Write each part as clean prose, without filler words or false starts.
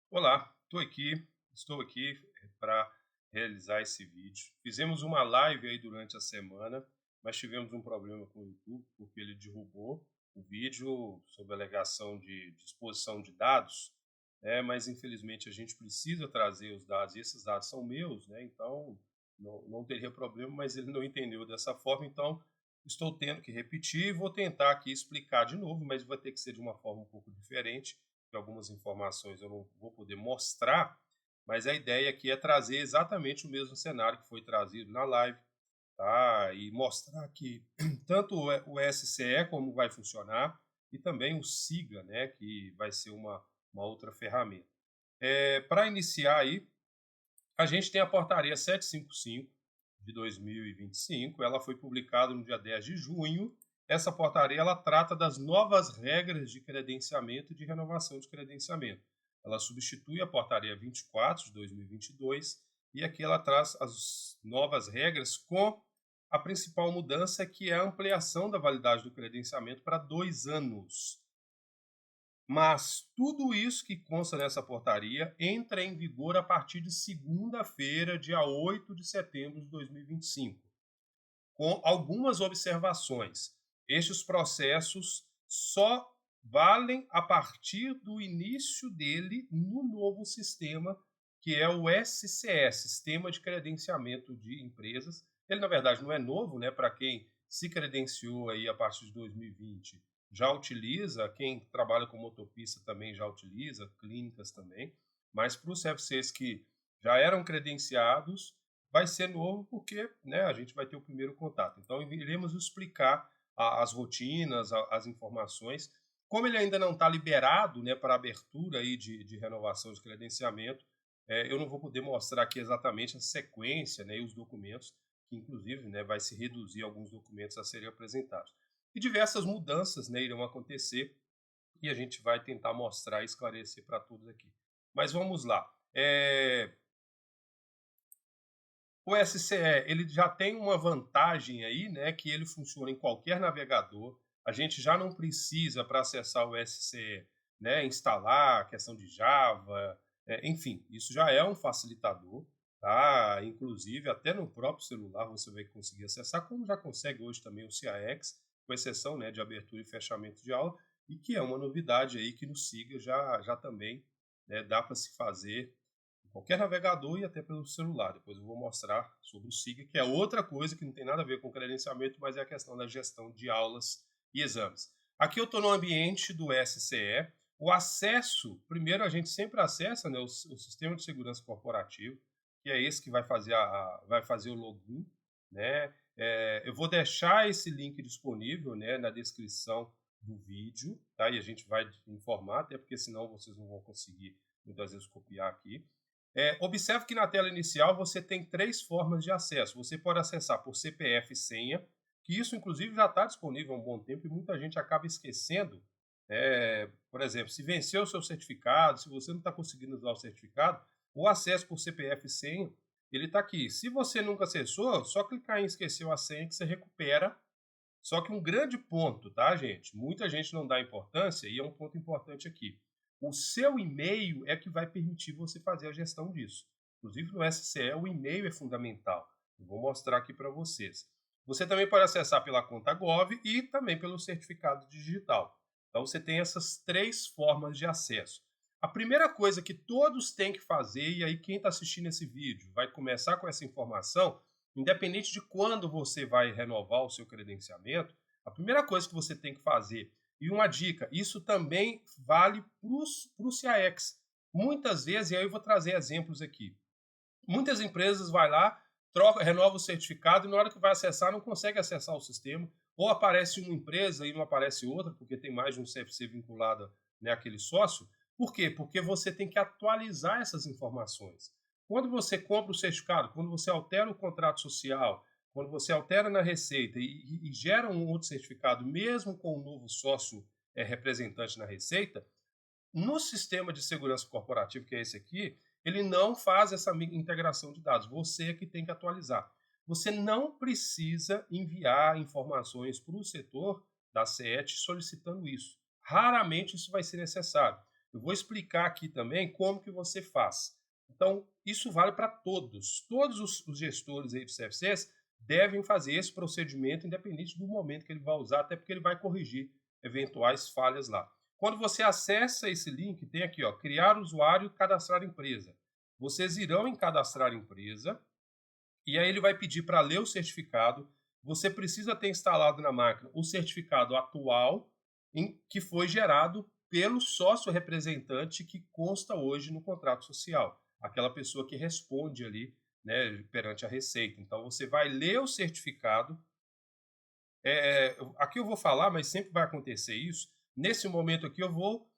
Olá, estou aqui para realizar esse vídeo. Fizemos uma live aí durante a semana, mas tivemos um problema com o YouTube porque ele derrubou o vídeo sob alegação de exposição de dados, mas infelizmente a gente precisa trazer os dados e esses dados são meus, né? Então não teria problema, mas ele não entendeu dessa forma, então estou tendo que repetir e vou tentar aqui explicar de novo, mas vai ter que ser de uma forma um pouco diferente que algumas informações eu não vou poder mostrar, mas a ideia aqui é trazer exatamente o mesmo cenário que foi trazido na live, tá? E mostrar que tanto o SCE como vai funcionar e também o SIGA, né, que vai ser uma outra ferramenta. Para iniciar aí, a gente tem a portaria 755 de 2025, ela foi publicada no dia 10 de junho. Essa portaria ela trata das novas regras de credenciamento e de renovação de credenciamento. Ela substitui a portaria 24 de 2022 e aqui ela traz as novas regras com a principal mudança que é a ampliação da validade do credenciamento para 2 anos. Mas tudo isso que consta nessa portaria entra em vigor a partir de segunda-feira, dia 8 de setembro de 2025, com algumas observações. Estes processos só valem a partir do início dele no novo sistema, que é o SCE, Sistema de Credenciamento de Empresas. Ele, na verdade, não é novo, né? Para quem se credenciou aí a partir de 2020, já utiliza, quem trabalha com motopista também já utiliza, clínicas também, mas para os CFCs que já eram credenciados, vai ser novo porque, né, a gente vai ter o primeiro contato. Então, iremos explicar as rotinas, as informações. Como ele ainda não está liberado, né, para abertura aí de renovação de credenciamento, eu não vou poder mostrar aqui exatamente a sequência, né, e os documentos, que inclusive, né, vai se reduzir alguns documentos a serem apresentados. E diversas mudanças, né, irão acontecer e a gente vai tentar mostrar e esclarecer para todos aqui. Mas vamos lá. O SCE ele já tem uma vantagem aí, né, que ele funciona em qualquer navegador. A gente já não precisa para acessar o SCE, né, instalar a questão de Java, enfim, isso já é um facilitador, tá? Inclusive até no próprio celular você vai conseguir acessar, como já consegue hoje também o CAX, com exceção, né, de abertura e fechamento de aula, e que é uma novidade aí que no SIGA já também, né, dá para se fazer qualquer navegador e até pelo celular. Depois eu vou mostrar sobre o SIGA, que é outra coisa que não tem nada a ver com credenciamento, mas é a questão da gestão de aulas e exames. Aqui eu estou no ambiente do SCE. O acesso, primeiro a gente sempre acessa, né, o sistema de segurança corporativo, que é esse que vai fazer, vai fazer o login. Né? Eu vou deixar esse link disponível, né, na descrição do vídeo, tá? E a gente vai informar, até porque senão vocês não vão conseguir muitas vezes copiar aqui. Observe que na tela inicial você tem 3 formas de acesso. Você pode acessar por CPF e senha, que isso inclusive já está disponível há um bom tempo e muita gente acaba esquecendo. Por exemplo, se venceu o seu certificado, se você não está conseguindo usar o certificado, o acesso por CPF e senha, ele está aqui. Se você nunca acessou, só clicar em esqueceu a senha que você recupera. Só que um grande ponto, tá, gente? Muita gente não dá importância e é um ponto importante aqui. O seu e-mail é que vai permitir você fazer a gestão disso. Inclusive no SCE, o e-mail é fundamental. Eu vou mostrar aqui para vocês. Você também pode acessar pela conta Gov e também pelo certificado digital. Então você tem essas 3 formas de acesso. A primeira coisa que todos têm que fazer, e aí quem está assistindo esse vídeo vai começar com essa informação, independente de quando você vai renovar o seu credenciamento, a primeira coisa que você tem que fazer, e uma dica, isso também vale para o CAEX. Muitas vezes, e aí eu vou trazer exemplos aqui, muitas empresas vai lá, troca, renova o certificado e na hora que vai acessar não consegue acessar o sistema, ou aparece uma empresa e não aparece outra, porque tem mais de um CFC vinculado, né, àquele sócio. Por quê? Porque você tem que atualizar essas informações. Quando você compra o certificado, quando você altera o contrato social, quando você altera na receita e gera um outro certificado, mesmo com o novo sócio representante na receita, no sistema de segurança corporativa, que é esse aqui, ele não faz essa integração de dados. Você é que tem que atualizar. Você não precisa enviar informações para o setor da CET solicitando isso. Raramente isso vai ser necessário. Eu vou explicar aqui também como que você faz. Então, isso vale para todos. Todos os gestores aí do CFCs devem fazer esse procedimento, independente do momento que ele vai usar, até porque ele vai corrigir eventuais falhas lá. Quando você acessa esse link, tem aqui, ó, criar usuário e cadastrar empresa. Vocês irão em cadastrar empresa, e aí ele vai pedir para ler o certificado. Você precisa ter instalado na máquina o certificado atual que foi gerado pelo sócio representante que consta hoje no contrato social, aquela pessoa que responde ali, né, perante a Receita. Então você vai ler o certificado. Aqui eu vou falar, mas sempre vai acontecer isso. Nesse momento aqui eu vou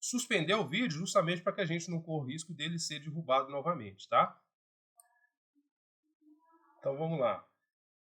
suspender o vídeo justamente para que a gente não corra o risco dele ser derrubado novamente, tá? Então vamos lá.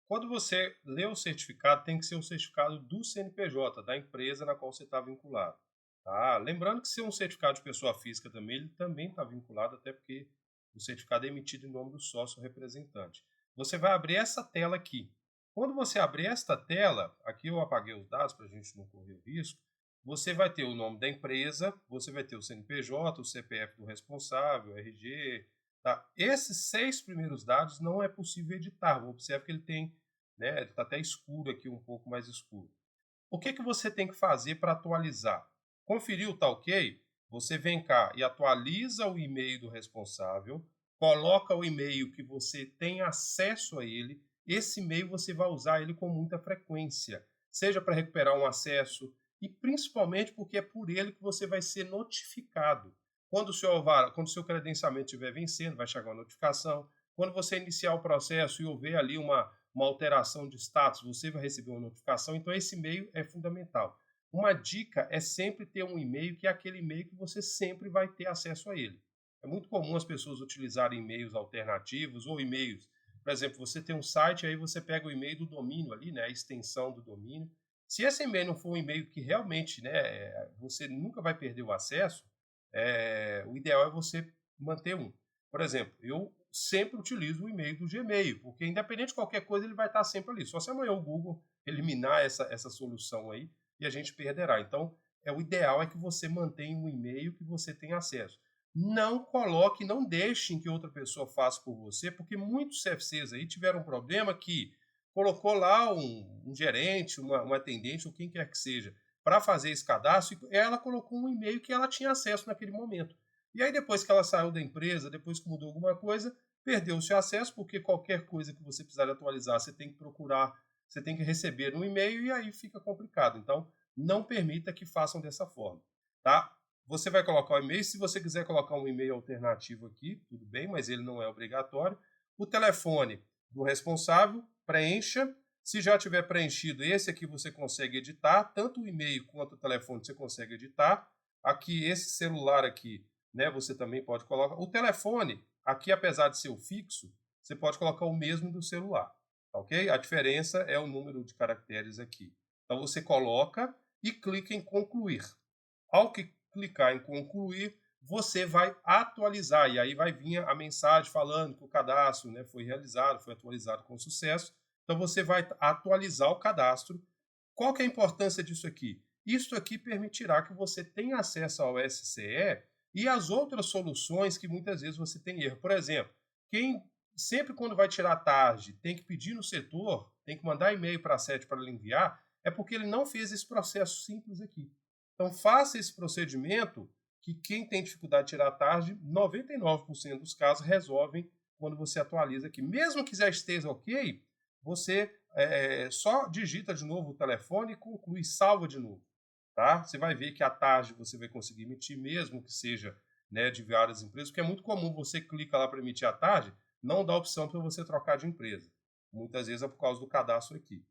Quando você lê o certificado, tem que ser o certificado do CNPJ, da empresa na qual você está vinculado. Tá? Lembrando que se é um certificado de pessoa física também, ele também está vinculado, até porque o certificado é emitido em nome do sócio representante. Você vai abrir essa tela aqui. Quando você abrir esta tela, aqui eu apaguei os dados para a gente não correr o risco, você vai ter o nome da empresa, você vai ter o CNPJ, o CPF do responsável, o RG. Tá? Esses 6 primeiros dados não é possível editar. Observe que ele tem, né, ele está até escuro aqui, um pouco mais escuro. O que você tem que fazer para atualizar? Conferiu, tá ok? Você vem cá e atualiza o e-mail do responsável, coloca o e-mail que você tem acesso a ele. Esse e-mail você vai usar ele com muita frequência, seja para recuperar um acesso e principalmente porque é por ele que você vai ser notificado. Quando o seu credenciamento estiver vencendo, vai chegar uma notificação. Quando você iniciar o processo e houver ali uma alteração de status, você vai receber uma notificação. Então, esse e-mail é fundamental. Uma dica é sempre ter um e-mail que é aquele e-mail que você sempre vai ter acesso a ele. É muito comum as pessoas utilizarem e-mails alternativos ou e-mails. Por exemplo, você tem um site, aí você pega o e-mail do domínio ali, né, a extensão do domínio. Se esse e-mail não for um e-mail que realmente, né, você nunca vai perder o acesso, o ideal é você manter um. Por exemplo, eu sempre utilizo o e-mail do Gmail, porque independente de qualquer coisa, ele vai estar sempre ali. Só se amanhã o Google eliminar essa solução aí e a gente perderá. Então, o ideal é que você mantenha um e-mail que você tem acesso. Não coloque, não deixem que outra pessoa faça por você, porque muitos CFCs aí tiveram um problema que colocou lá um gerente, uma atendente, ou quem quer que seja, para fazer esse cadastro, e ela colocou um e-mail que ela tinha acesso naquele momento. E aí, depois que ela saiu da empresa, depois que mudou alguma coisa, perdeu o seu acesso, porque qualquer coisa que você precisar atualizar, você tem que procurar, você tem que receber no e-mail, e aí fica complicado. Então, não permita que façam dessa forma. Tá? Você vai colocar o e-mail, se você quiser colocar um e-mail alternativo aqui, tudo bem, mas ele não é obrigatório. O telefone do responsável, preencha. Se já tiver preenchido, esse aqui você consegue editar, tanto o e-mail quanto o telefone você consegue editar. Aqui, esse celular aqui, né, você também pode colocar. O telefone, aqui apesar de ser o fixo, você pode colocar o mesmo do celular, ok? A diferença é o número de caracteres aqui. Então você coloca e clica em concluir. Ao que clicar em concluir, você vai atualizar, e aí vai vir a mensagem falando que o cadastro, né, foi realizado, foi atualizado com sucesso. Então você vai atualizar o cadastro. Qual que é a importância disso aqui? Isso aqui permitirá que você tenha acesso ao SCE e às outras soluções que muitas vezes você tem erro. Por exemplo, quem sempre quando vai tirar a tarde tem que pedir no setor, tem que mandar e-mail para a sede para ele enviar, é porque ele não fez esse processo simples aqui. Então faça esse procedimento que quem tem dificuldade de tirar a tarde, 99% dos casos resolvem quando você atualiza aqui. Mesmo que já esteja ok, você só digita de novo o telefone e conclui, salva de novo. Tá? Você vai ver que à tarde você vai conseguir emitir, mesmo que seja, né, de várias empresas, porque é muito comum você clica lá para emitir à tarde, não dá opção para você trocar de empresa. Muitas vezes é por causa do cadastro aqui.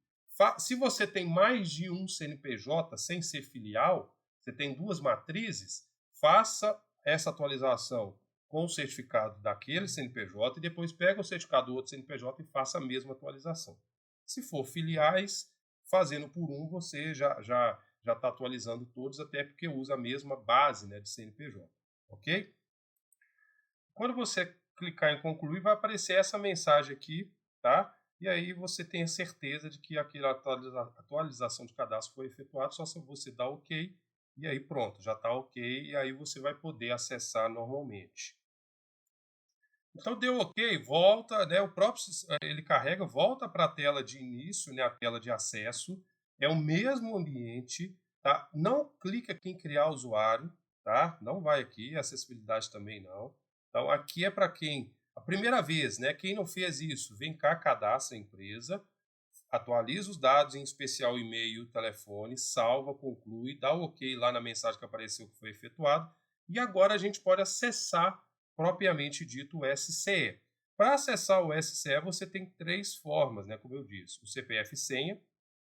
Se você tem mais de um CNPJ sem ser filial, você tem duas matrizes, faça essa atualização com o certificado daquele CNPJ e depois pega o certificado do outro CNPJ e faça a mesma atualização. Se for filiais, fazendo por um, você já está atualizando todos, até porque usa a mesma base, né, de CNPJ. Ok? Quando você clicar em concluir, vai aparecer essa mensagem aqui, tá? E aí você tem a certeza de que aquela atualização de cadastro foi efetuada, só se você dá OK e aí pronto, já está ok, e aí você vai poder acessar normalmente. Então deu ok, volta, né, o próprio ele carrega, volta para a tela de início, né, a tela de acesso, é o mesmo ambiente, tá? Não clica aqui em criar usuário, tá? Não vai aqui, acessibilidade também não. Então aqui é para quem, a primeira vez, né, quem não fez isso, vem cá, cadastra a empresa, atualiza os dados, em especial e-mail, telefone, salva, conclui, dá o ok lá na mensagem que apareceu que foi efetuado, e agora a gente pode acessar propriamente dito o SCE. Para acessar o SCE, você tem três formas, né, como eu disse, o CPF e senha,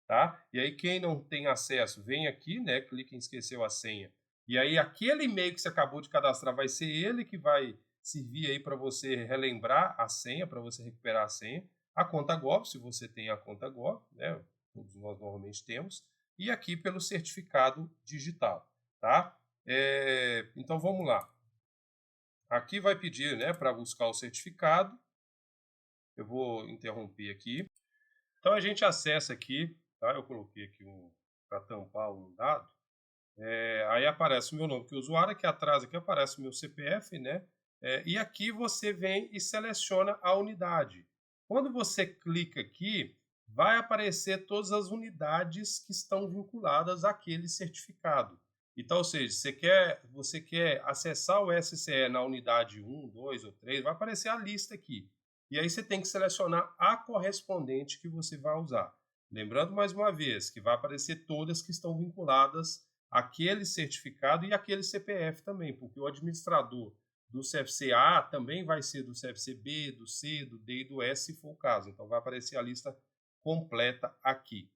tá? E aí quem não tem acesso, vem aqui, né, clica em esqueceu a senha, e aí aquele e-mail que você acabou de cadastrar vai ser ele que vai servir aí para você relembrar a senha, para você recuperar a senha. A conta Gov, se você tem a conta Gov, né, todos nós normalmente temos, e aqui pelo certificado digital, tá? Então vamos lá. Aqui vai pedir, né, para buscar o certificado. Eu vou interromper aqui. Então a gente acessa aqui, tá? Eu coloquei aqui para tampar um dado. Aí aparece o meu nome que usuário, aqui atrás aqui aparece o meu CPF, né? E aqui você vem e seleciona a unidade. Quando você clica aqui, vai aparecer todas as unidades que estão vinculadas àquele certificado. Então, ou seja, você quer acessar o SCE na unidade 1, 2 ou 3, vai aparecer a lista aqui. E aí você tem que selecionar a correspondente que você vai usar. Lembrando mais uma vez que vai aparecer todas que estão vinculadas àquele certificado e aquele CPF também, porque o administrador do CFC-A também vai ser do CFC-B, do C, do D e do S, se for o caso. Então vai aparecer a lista completa aqui.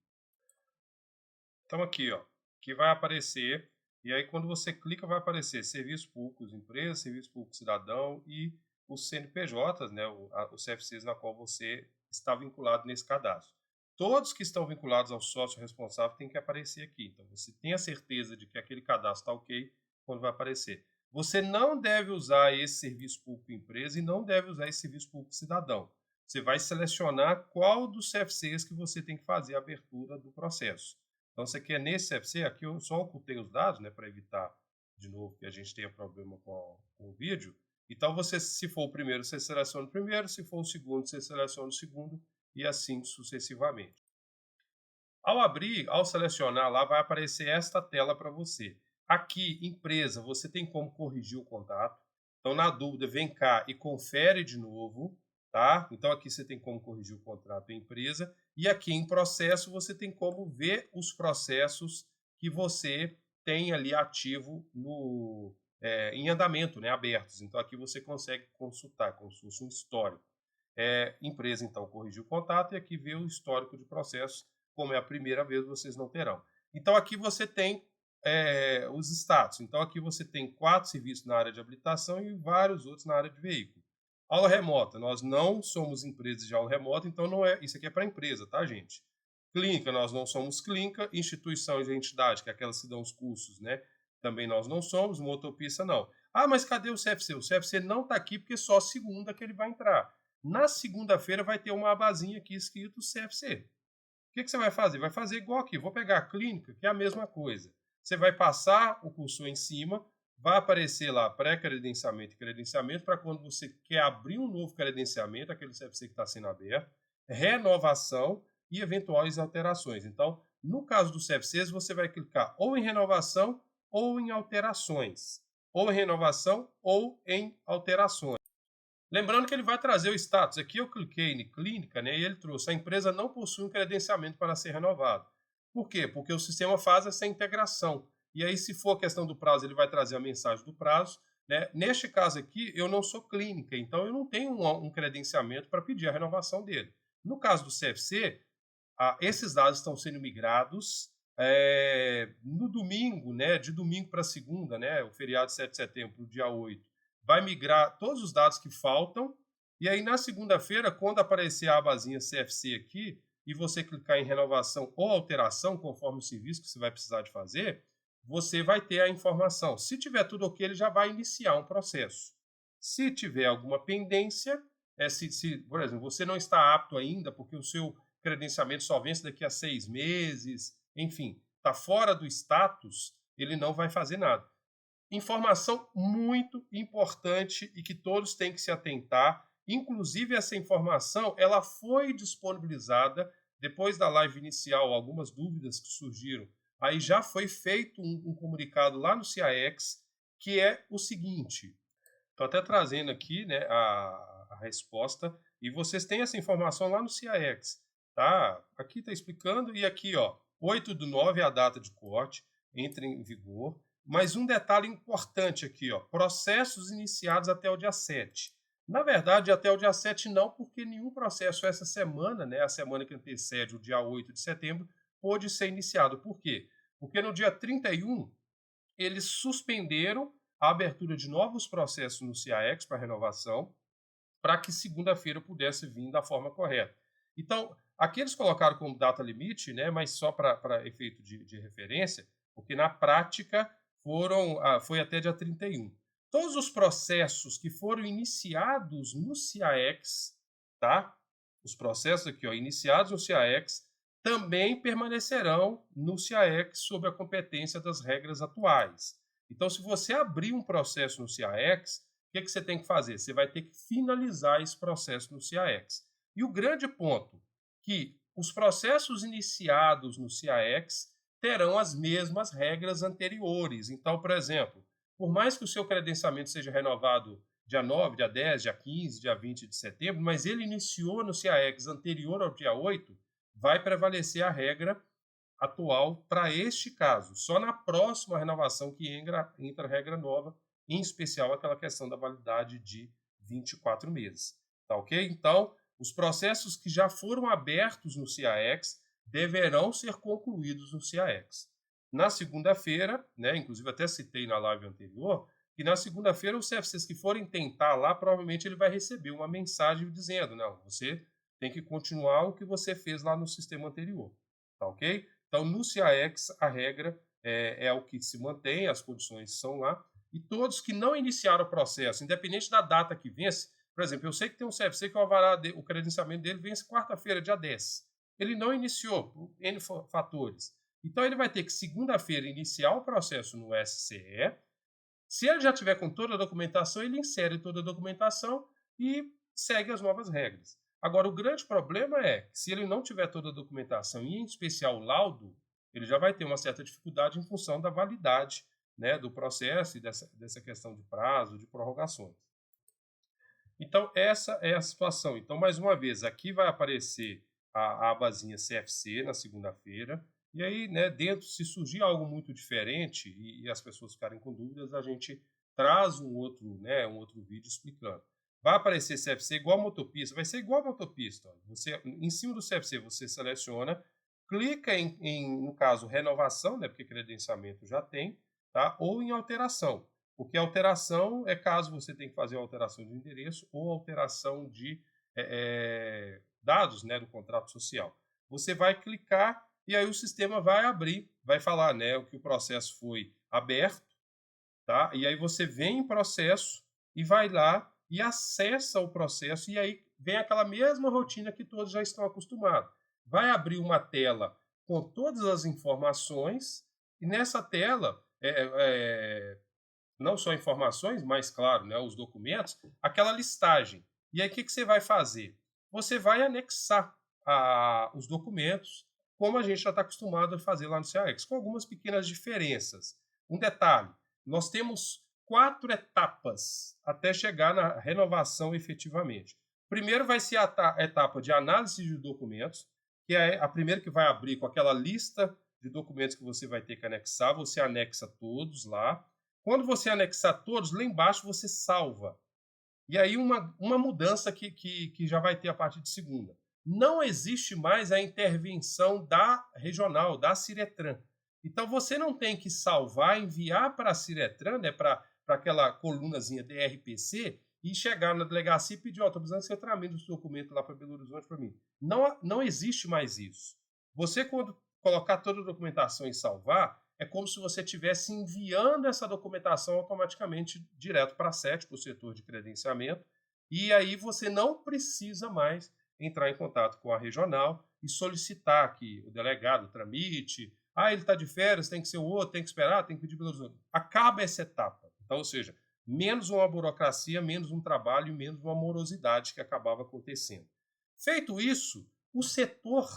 Então aqui, ó, que vai aparecer, e aí quando você clica vai aparecer serviços públicos, empresas, serviço público cidadão e os CNPJs, né, os CFCs na qual você está vinculado nesse cadastro. Todos que estão vinculados ao sócio responsável têm que aparecer aqui. Então você tem a certeza de que aquele cadastro está ok quando vai aparecer. Você não deve usar esse serviço público empresa e não deve usar esse serviço público cidadão. Você vai selecionar qual dos CFCs que você tem que fazer a abertura do processo. Então, você quer nesse CFC, aqui eu só ocultei os dados, né, para evitar, de novo, que a gente tenha problema com o vídeo. Então, você, se for o primeiro, você seleciona o primeiro, se for o segundo, você seleciona o segundo, e assim sucessivamente. Ao abrir, ao selecionar lá, vai aparecer esta tela para você. Aqui, empresa, você tem como corrigir o contato. Então, na dúvida, vem cá e confere de novo, tá? Então, aqui você tem como corrigir o contrato em empresa. E aqui em processo, você tem como ver os processos que você tem ali ativo em andamento, né, abertos. Então, aqui você consegue consultar, como se fosse um histórico. Empresa, então, corrigiu o contato e aqui vê o histórico de processos. Como é a primeira vez, vocês não terão. Então, aqui você tem os status. Então, aqui você tem 4 serviços na área de habilitação e vários outros na área de veículo. Aula remota. Nós não somos empresas de aula remota, então não é. Isso aqui é para empresa, tá, gente? Clínica, nós não somos clínica. Instituição e entidade, que é aquelas que dão os cursos, né? Também nós não somos. Motopista, não. Ah, mas cadê o CFC? O CFC não está aqui porque só segunda que ele vai entrar. Na segunda-feira vai ter uma abazinha aqui escrito CFC. O que você vai fazer? Vai fazer igual aqui. Vou pegar a clínica, que é a mesma coisa. Você vai passar o cursor em cima, vai aparecer lá pré-credenciamento e credenciamento para quando você quer abrir um novo credenciamento, aquele CFC que está sendo aberto, renovação e eventuais alterações. Então, no caso do CFCs, você vai clicar ou em renovação ou em alterações. Ou em renovação ou em alterações. Lembrando que ele vai trazer o status. Aqui eu cliquei em clínica, né, e ele trouxe: a empresa não possui um credenciamento para ser renovado. Por quê? Porque o sistema faz essa integração. E aí, se for a questão do prazo, ele vai trazer a mensagem do prazo. Né? Neste caso aqui, eu não sou clínica, então eu não tenho um credenciamento para pedir a renovação dele. No caso do CFC, esses dados estão sendo migrados no domingo, né, de domingo para segunda, né, o feriado de 7 de setembro, dia 8, vai migrar todos os dados que faltam, e aí na segunda-feira, quando aparecer a abazinha CFC aqui, e você clicar em renovação ou alteração, conforme o serviço que você vai precisar de fazer, você vai ter a informação. Se tiver tudo ok, ele já vai iniciar um processo. Se tiver alguma pendência, por exemplo, você não está apto ainda, porque o seu credenciamento só vence daqui a 6 meses, enfim, está fora do status, ele não vai fazer nada. Informação muito importante e que todos têm que se atentar. Inclusive, essa informação ela foi disponibilizada depois da live inicial, algumas dúvidas que surgiram. Aí já foi feito um comunicado lá no CIAX, que é o seguinte. Estou até trazendo aqui, né, a resposta, e vocês têm essa informação lá no CIAX. Tá? Aqui está explicando, e aqui, ó, 8/9 é a data de corte, entra em vigor. Mas um detalhe importante aqui, ó, processos iniciados até o dia 7. Na verdade, até o dia 7 não, porque nenhum processo essa semana, né, a semana que antecede o dia 8 de setembro, pôde ser iniciado. Por quê? Porque no dia 31, eles suspenderam a abertura de novos processos no CIAX para renovação, para que segunda-feira pudesse vir da forma correta. Então, aqui eles colocaram como data limite, né, mas só para efeito de referência, porque na prática foi até dia 31. Todos os processos que foram iniciados no CIAX, tá? Os processos aqui, ó, iniciados no CIAX, também permanecerão no CIAX sob a competência das regras atuais. Então, se você abrir um processo no CIAX, o que você tem que fazer? Você vai ter que finalizar esse processo no CIAX. E o grande ponto, que os processos iniciados no CIAX terão as mesmas regras anteriores. Então, por exemplo, por mais que o seu credenciamento seja renovado dia 9, dia 10, dia 15, dia 20 de setembro, mas ele iniciou no CIAX anterior ao dia 8, vai prevalecer a regra atual para este caso. Só na próxima renovação que entra a regra nova, em especial aquela questão da validade de 24 meses. Tá ok? Então, os processos que já foram abertos no CIAX deverão ser concluídos no CIAX. Na segunda-feira, né, inclusive até citei na live anterior, que na segunda-feira os CFCs que forem tentar lá, provavelmente ele vai receber uma mensagem dizendo, não, você tem que continuar o que você fez lá no sistema anterior. Tá ok? Então, no CIAX, a regra é o que se mantém, as condições são lá, e todos que não iniciaram o processo, independente da data que vence, por exemplo, eu sei que tem um CFC que o credenciamento dele vence quarta-feira, dia 10. Ele não iniciou, por N fatores. Então, ele vai ter que, segunda-feira, iniciar o processo no SCE. Se ele já tiver com toda a documentação, ele insere toda a documentação e segue as novas regras. Agora, o grande problema é que, se ele não tiver toda a documentação, e em especial o laudo, ele já vai ter uma certa dificuldade em função da validade, né, do processo e dessa questão de prazo, de prorrogações. Então, essa é a situação. Então, mais uma vez, aqui vai aparecer a abazinha CFC na segunda-feira. E aí, né, dentro, se surgir algo muito diferente e as pessoas ficarem com dúvidas, a gente traz um outro vídeo explicando. Vai aparecer CFC igual a motopista, vai ser igual a motopista. Você, em cima do CFC, você seleciona, clica no caso, renovação, né, porque credenciamento já tem, tá? Ou em alteração. Porque alteração é caso você tenha que fazer uma alteração de endereço ou alteração de dados, né, do contrato social. Você vai clicar e aí o sistema vai abrir, vai falar, né, que o processo foi aberto, tá? E aí você vem em processo e vai lá e acessa o processo e aí vem aquela mesma rotina que todos já estão acostumados. Vai abrir uma tela com todas as informações e nessa tela não só informações, mas, claro, né, os documentos, aquela listagem. E aí, o que você vai fazer? Você vai anexar os documentos, como a gente já está acostumado a fazer lá no CIAX, com algumas pequenas diferenças. Um detalhe, nós temos 4 etapas até chegar na renovação efetivamente. Primeiro vai ser a etapa de análise de documentos, que é a primeira que vai abrir com aquela lista de documentos que você vai ter que anexar, você anexa todos lá. Quando você anexar todos, lá embaixo você salva. E aí uma mudança que já vai ter a partir de segunda. Não existe mais a intervenção da regional, da Ciretran. Então você não tem que salvar, enviar para a Ciretran, né, para aquela colunazinha DRPC, e chegar na delegacia e pedir, estou precisando que você tramite esse documento lá para Belo Horizonte para mim. Não existe mais isso. Você, quando colocar toda a documentação e salvar, é como se você estivesse enviando essa documentação automaticamente direto para a SET, para o setor de credenciamento, e aí você não precisa mais entrar em contato com a regional e solicitar que o delegado tramite Ah, ele está de férias, tem que ser o outro, tem que esperar, tem que pedir pelos outros. Acaba essa etapa. Então, ou seja, menos uma burocracia, menos um trabalho e menos uma morosidade que acabava acontecendo. Feito isso, o setor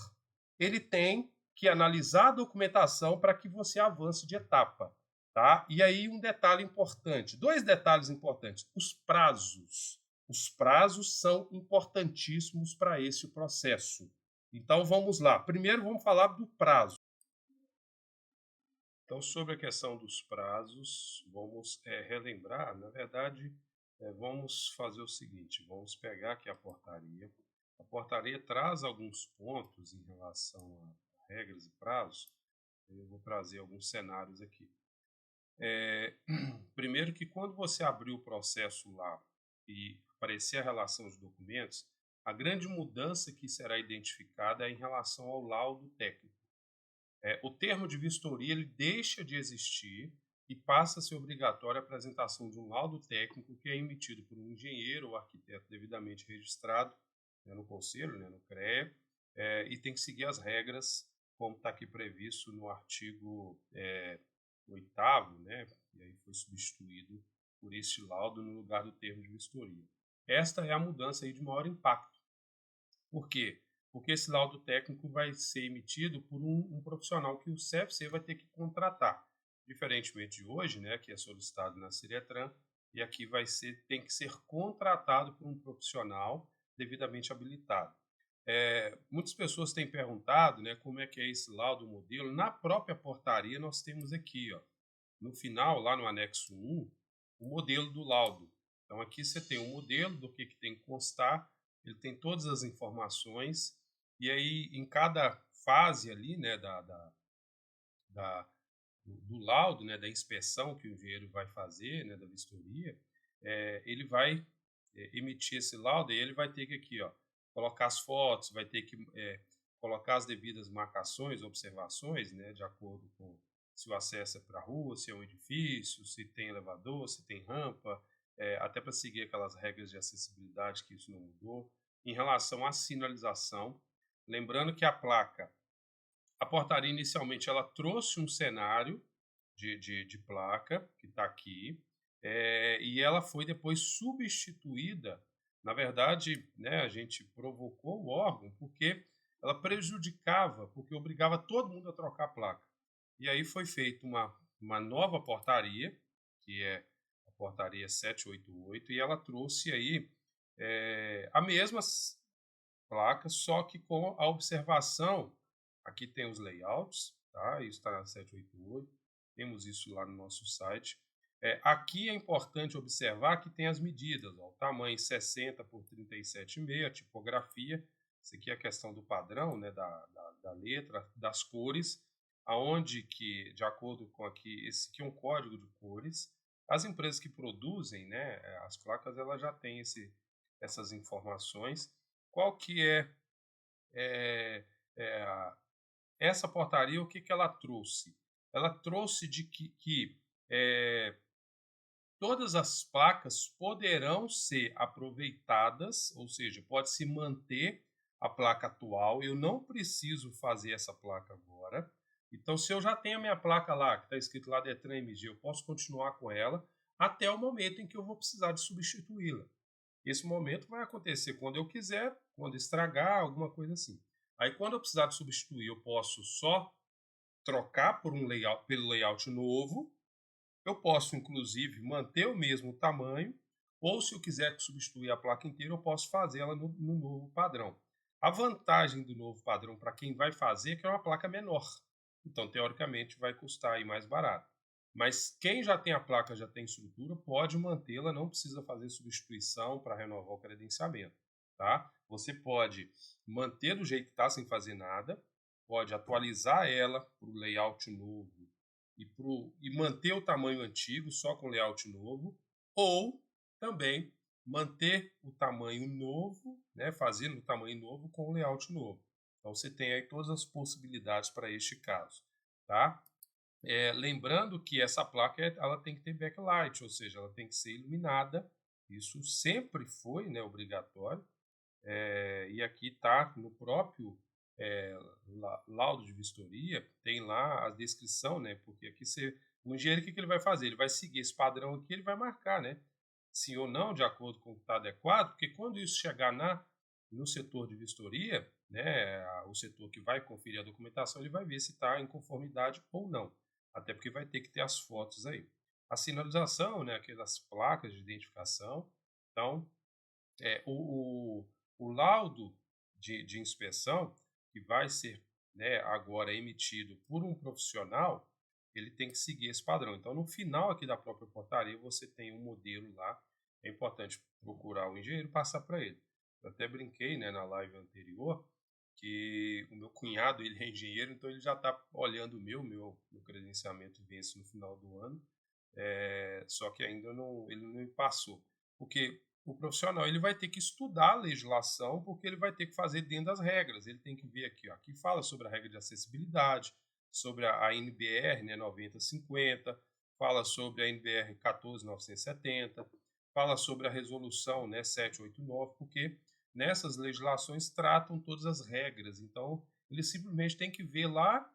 ele tem que analisar a documentação para que você avance de etapa. Tá? E aí um detalhe importante, dois detalhes importantes, os prazos. Os prazos são importantíssimos para esse processo. Então vamos lá. Primeiro vamos falar do prazo. Então, sobre a questão dos prazos, vamos relembrar, na verdade, vamos fazer o seguinte, vamos pegar aqui a portaria. A portaria traz alguns pontos em relação a regras e prazos. Eu vou trazer alguns cenários aqui. Primeiro que quando você abrir o processo lá e aparecer a relação de documentos, a grande mudança que será identificada é em relação ao laudo técnico. O termo de vistoria ele deixa de existir e passa a ser obrigatória a apresentação de um laudo técnico que é emitido por um engenheiro ou arquiteto devidamente registrado, né, no conselho, né, no CREA, e tem que seguir as regras como está aqui previsto no artigo 8º, né, e aí foi substituído por este laudo no lugar do termo de vistoria. Esta é a mudança aí de maior impacto. Por quê? Porque esse laudo técnico vai ser emitido por um profissional que o CFC vai ter que contratar. Diferentemente de hoje, né, que é solicitado na Ciretran, e aqui tem que ser contratado por um profissional devidamente habilitado. Muitas pessoas têm perguntado, né, como é que é esse laudo modelo. Na própria portaria nós temos aqui, ó, no final, lá no anexo 1, o modelo do laudo. Então aqui você tem o modelo do que tem que constar, ele tem todas as informações, e aí em cada fase ali, né, do laudo, né, da inspeção que o engenheiro vai fazer, né, da vistoria, ele vai emitir esse laudo e ele vai ter que aqui, ó, colocar as fotos, vai ter que colocar as devidas marcações, observações, né, de acordo com se o acesso é para a rua, se é um edifício, se tem elevador, se tem rampa, até para seguir aquelas regras de acessibilidade que isso não mudou. Em relação à sinalização, lembrando que a portaria inicialmente ela trouxe um cenário de placa, que está aqui, e ela foi depois substituída. Na verdade, né, a gente provocou o órgão porque ela prejudicava, porque obrigava todo mundo a trocar a placa. E aí foi feita uma nova portaria, que é a portaria 788, e ela trouxe aí a mesma placa, só que com a observação, aqui tem os layouts, tá? Isso está na 788, temos isso lá no nosso site. Aqui é importante observar que tem as medidas, ó, o tamanho 60 por 37,5, a tipografia, isso aqui é a questão do padrão, né, da letra, das cores, aonde que, de acordo com aqui, esse aqui é um código de cores, as empresas que produzem, né, as placas, elas já têm essas informações. Qual que é essa portaria, o que ela trouxe? Ela trouxe de que todas as placas poderão ser aproveitadas, ou seja, pode-se manter a placa atual, eu não preciso fazer essa placa agora. Então, se eu já tenho a minha placa lá, que está escrito lá Detran MG, eu posso continuar com ela até o momento em que eu vou precisar de substituí-la. Esse momento vai acontecer quando eu quiser, quando estragar, alguma coisa assim. Aí, quando eu precisar de substituir, eu posso só trocar pelo layout novo. Eu posso, inclusive, manter o mesmo tamanho, ou se eu quiser substituir a placa inteira, eu posso fazê-la no novo padrão. A vantagem do novo padrão para quem vai fazer é que é uma placa menor. Então, teoricamente, vai custar aí mais barato. Mas quem já tem a placa, já tem estrutura, pode mantê-la, não precisa fazer substituição para renovar o credenciamento. Tá? Você pode manter do jeito que está, sem fazer nada, pode atualizar ela para o layout novo e manter o tamanho antigo, só com layout novo, ou também manter o tamanho novo, né, fazendo o tamanho novo com o layout novo. Então você tem aí todas as possibilidades para este caso. Tá? Lembrando que essa placa ela tem que ter backlight, ou seja, ela tem que ser iluminada. Isso sempre foi, né, obrigatório. E aqui está no próprio é, laudo de vistoria, tem lá a descrição, né? Porque aqui o engenheiro, o que ele vai fazer? Ele vai seguir esse padrão aqui, ele vai marcar, né? Sim ou não, de acordo com o que está adequado, porque quando isso chegar no setor de vistoria, né, o setor que vai conferir a documentação, ele vai ver se está em conformidade ou não. Até porque vai ter que ter as fotos aí. A sinalização, né, aquelas placas de identificação. Então, o laudo de inspeção, que vai ser, né, agora emitido por um profissional, ele tem que seguir esse padrão. Então, no final aqui da própria portaria, você tem um modelo lá. É importante procurar o engenheiro e passar para ele. Eu até brinquei, né, na live anterior que o meu cunhado, ele é engenheiro, então ele já está olhando meu credenciamento vence no final do ano, só que ainda ele não me passou. Porque o profissional ele vai ter que estudar a legislação, porque ele vai ter que fazer dentro das regras. Ele tem que ver aqui, ó, aqui fala sobre a regra de acessibilidade, sobre a NBR, né, 9050, fala sobre a NBR 14970, fala sobre a resolução, né, 789, porque nessas legislações tratam todas as regras. Então, ele simplesmente tem que ver lá,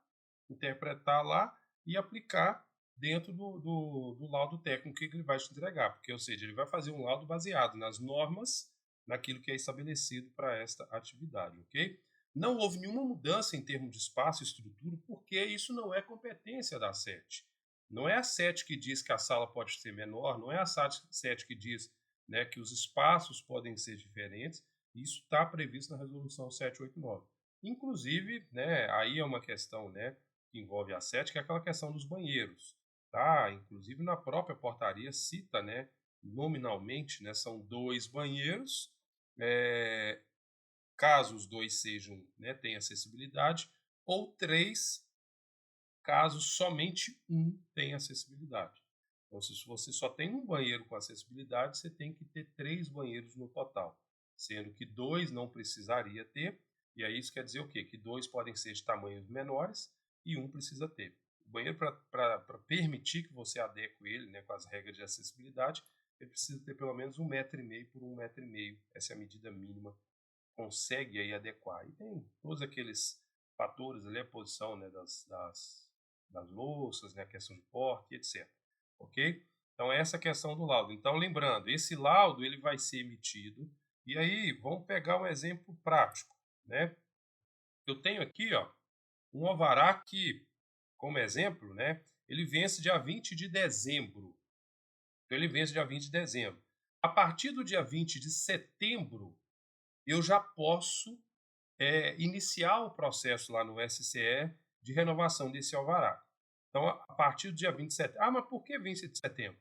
interpretar lá e aplicar dentro do laudo técnico que ele vai te entregar. Porque, ou seja, ele vai fazer um laudo baseado nas normas, naquilo que é estabelecido para esta atividade, ok? Não houve nenhuma mudança em termos de espaço e estrutura, porque isso não é competência da SET. Não é a SET que diz que a sala pode ser menor, não é a SET que diz, né, que os espaços podem ser diferentes. Isso está previsto na resolução 789. Inclusive, né, aí é uma questão, né, que envolve a SET, que é aquela questão dos banheiros. Tá? Inclusive na própria portaria cita, né, nominalmente, né, são 2 banheiros, caso os 2 sejam, né, tenham acessibilidade, ou 3, caso somente um tenha acessibilidade. Então, se você só tem um banheiro com acessibilidade, você tem que ter 3 banheiros no total, sendo que 2 não precisaria ter, e aí isso quer dizer o quê? Que 2 podem ser de tamanhos menores e um precisa ter. O banheiro, para permitir que você adeque ele, né, com as regras de acessibilidade, ele precisa ter pelo menos 1,5 m por 1,5 m. Essa é a medida mínima. Consegue aí adequar. E tem todos aqueles fatores ali, a posição, né, das louças, né, a questão de porte, etc. Ok? Então, essa é a questão do laudo. Então, lembrando, esse laudo ele vai ser emitido. E aí, vamos pegar um exemplo prático, né? Eu tenho aqui, ó, um alvará que, como exemplo, né, ele vence dia 20 de dezembro. Então, ele vence dia 20 de dezembro. A partir do dia 20 de setembro, eu já posso iniciar o processo lá no SCE de renovação desse alvará. Então, a partir do dia 20 de setembro. Ah, mas por que 20 de setembro?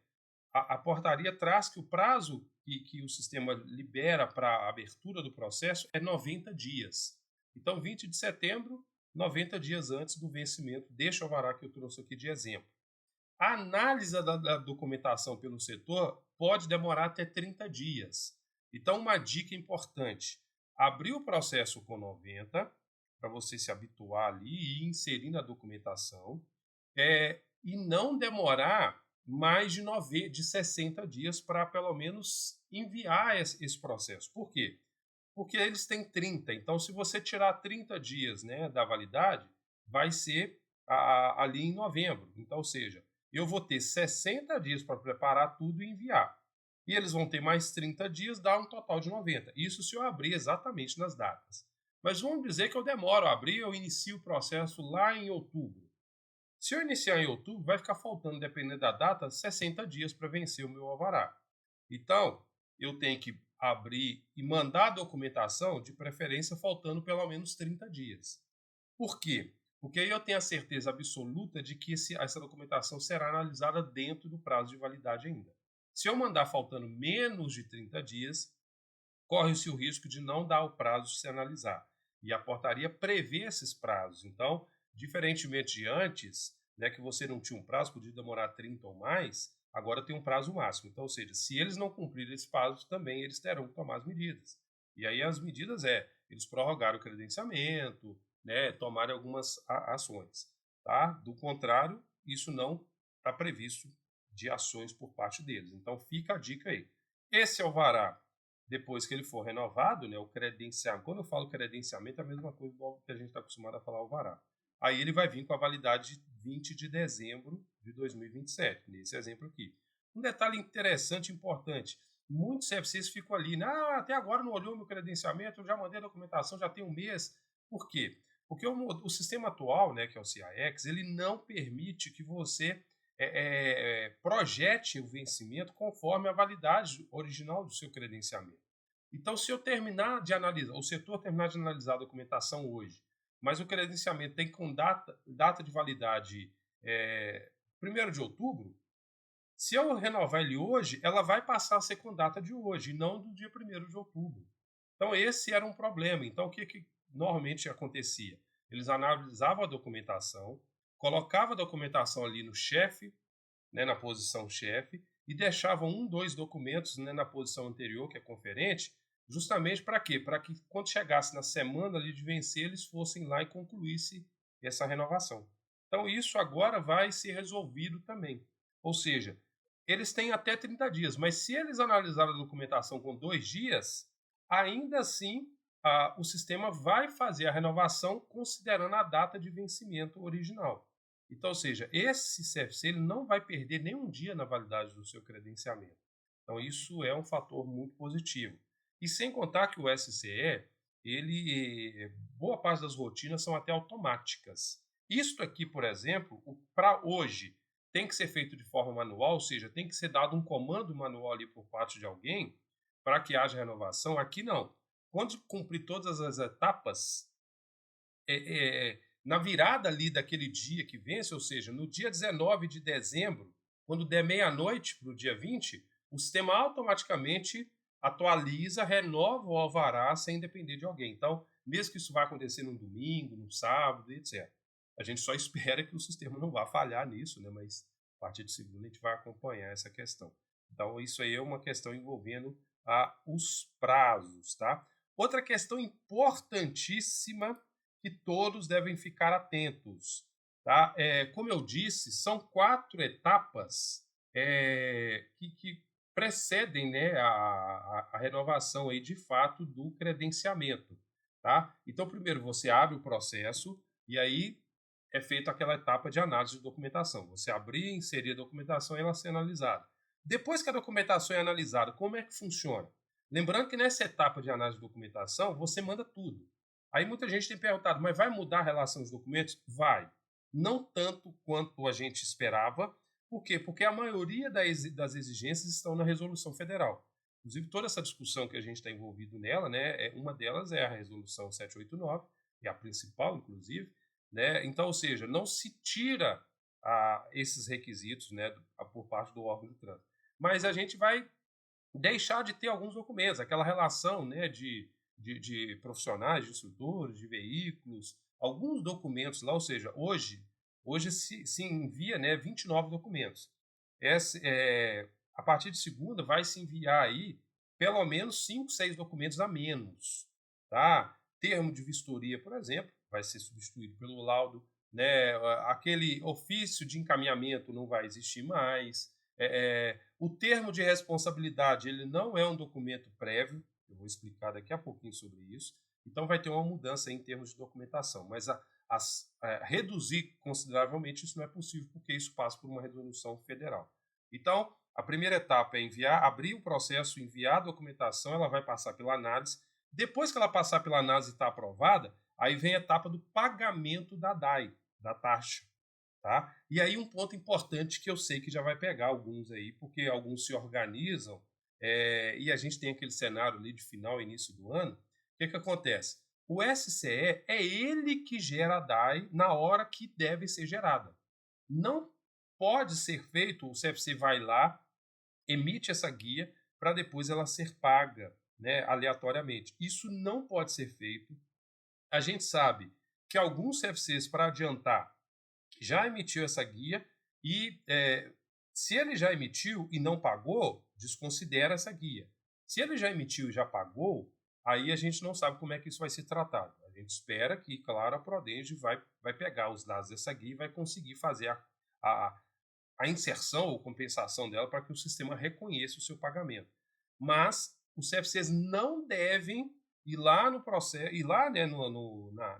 A portaria traz que o prazo que o sistema libera para a abertura do processo é 90 dias. Então, 20 de setembro, 90 dias antes do vencimento deste alvará que eu trouxe aqui de exemplo. A análise da documentação pelo setor pode demorar até 30 dias. Então, uma dica importante: abrir o processo com 90, para você se habituar ali e ir inserindo a documentação, e não demorar mais de 60 dias para, pelo menos, enviar esse processo. Por quê? Porque eles têm 30. Então, se você tirar 30 dias, né, da validade, vai ser ali em novembro. Então, ou seja, eu vou ter 60 dias para preparar tudo e enviar. E eles vão ter mais 30 dias, dá um total de 90. Isso se eu abrir exatamente nas datas. Mas vamos dizer que eu demoro a abrir, eu inicio o processo lá em outubro. Se eu iniciar em outubro, vai ficar faltando, dependendo da data, 60 dias para vencer o meu alvará. Então, eu tenho que abrir e mandar a documentação, de preferência faltando pelo menos 30 dias. Por quê? Porque aí eu tenho a certeza absoluta de que essa documentação será analisada dentro do prazo de validade ainda. Se eu mandar faltando menos de 30 dias, corre-se o risco de não dar o prazo de se analisar. E a portaria prevê esses prazos. Então, diferentemente de antes, né, que você não tinha um prazo, podia demorar 30 ou mais, agora tem um prazo máximo. Então, ou seja, se eles não cumprirem esse prazo, também eles terão que tomar as medidas. E aí as medidas eles prorrogaram o credenciamento, né, tomarem algumas ações. Tá? Do contrário, isso não está previsto de ações por parte deles. Então, fica a dica aí. Esse alvará depois que ele for renovado, né, o credenciamento, quando eu falo credenciamento, é a mesma coisa que a gente está acostumado a falar alvará. Aí ele vai vir com a validade de 20 de dezembro de 2027, nesse exemplo aqui. Um detalhe interessante e importante, muitos CFCs ficam ali, né, até agora não olhou meu credenciamento, eu já mandei a documentação, já tem um mês. Por quê? Porque o sistema atual, né, que é o CIEX, ele não permite que você projete o vencimento conforme a validade original do seu credenciamento. Então, se eu terminar de analisar, o setor terminar de analisar a documentação hoje, mas o credenciamento tem com data de validade 1º de outubro, se eu renovar ele hoje, ela vai passar a ser com data de hoje, e não do dia 1º de outubro. Então, esse era um problema. Então, o que normalmente acontecia? Eles analisavam a documentação, colocavam a documentação ali no chefe, né, na posição chefe, e deixavam 1, 2 documentos, né, na posição anterior, que é conferente, justamente para quê? Para que quando chegasse na semana ali de vencer, eles fossem lá e concluísse essa renovação. Então, isso agora vai ser resolvido também. Ou seja, eles têm até 30 dias, mas se eles analisarem a documentação com 2 dias, ainda assim o sistema vai fazer a renovação considerando a data de vencimento original. Então, ou seja, esse CFC ele não vai perder nenhum dia na validade do seu credenciamento. Então, isso é um fator muito positivo. E sem contar que o SCE, boa parte das rotinas são até automáticas. Isto aqui, por exemplo, para hoje, tem que ser feito de forma manual, ou seja, tem que ser dado um comando manual ali por parte de alguém para que haja renovação. Aqui não. Quando cumprir todas as etapas, na virada ali daquele dia que vence, ou seja, no dia 19 de dezembro, quando der meia-noite para o dia 20, o sistema automaticamente atualiza, renova o alvará sem depender de alguém. Então, mesmo que isso vá acontecer num domingo, num sábado, etc. A gente só espera que o sistema não vá falhar nisso, né? Mas a partir de segunda a gente vai acompanhar essa questão. Então, isso aí é uma questão envolvendo os prazos, tá? Outra questão importantíssima que todos devem ficar atentos, tá? Como eu disse, são 4 etapas que precedem, né, a renovação aí, de fato, do credenciamento, tá? Então, primeiro você abre o processo e aí é feita aquela etapa de análise de documentação. Você abrir, inserir a documentação e ela ser analisada. Depois que a documentação é analisada, como é que funciona? Lembrando que nessa etapa de análise de documentação, você manda tudo. Aí muita gente tem perguntado, mas vai mudar a relação dos documentos? Vai. Não tanto quanto a gente esperava. Por quê? Porque a maioria das exigências estão na resolução federal. Inclusive, toda essa discussão que a gente está envolvido nela, né, uma delas é a resolução 789, é a principal, inclusive. Né? Então, ou seja, não se tira esses requisitos, né, por parte do órgão de trânsito. Mas a gente vai deixar de ter alguns documentos, aquela relação, né, de profissionais, de instrutores, de veículos, alguns documentos lá, ou seja, hoje se envia, né, 29 documentos. A partir de segunda vai se enviar aí pelo menos 5, 6 documentos a menos. Tá? Termo de vistoria, por exemplo, vai ser substituído pelo laudo. Né? Aquele ofício de encaminhamento não vai existir mais. O termo de responsabilidade ele não é um documento prévio, eu vou explicar daqui a pouquinho sobre isso, então vai ter uma mudança em termos de documentação, mas reduzir consideravelmente isso não é possível, porque isso passa por uma resolução federal. Então, a primeira etapa é abrir o processo, enviar a documentação, ela vai passar pela análise, depois que ela passar pela análise e está aprovada, aí vem a etapa do pagamento da DAI, da taxa. Tá? E aí um ponto importante que eu sei que já vai pegar alguns aí, porque alguns se organizam e a gente tem aquele cenário ali de final e início do ano. O que acontece? O SCE é ele que gera a DAI na hora que deve ser gerada. Não pode ser feito, o CFC vai lá, emite essa guia para depois ela ser paga, né, aleatoriamente. Isso não pode ser feito. A gente sabe que alguns CFCs, para adiantar, já emitiu essa guia e se ele já emitiu e não pagou, desconsidera essa guia. Se ele já emitiu e já pagou, aí a gente não sabe como é que isso vai ser tratado. A gente espera que, claro, a Prodenge vai pegar os dados dessa guia e vai conseguir fazer a inserção ou compensação dela para que o sistema reconheça o seu pagamento. Mas os CFCs não devem ir lá no processo, ir lá, né,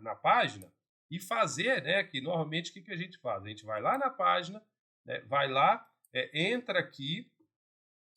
na página e fazer, né, que normalmente o que a gente faz? A gente vai lá na página, né, vai lá, entra aqui,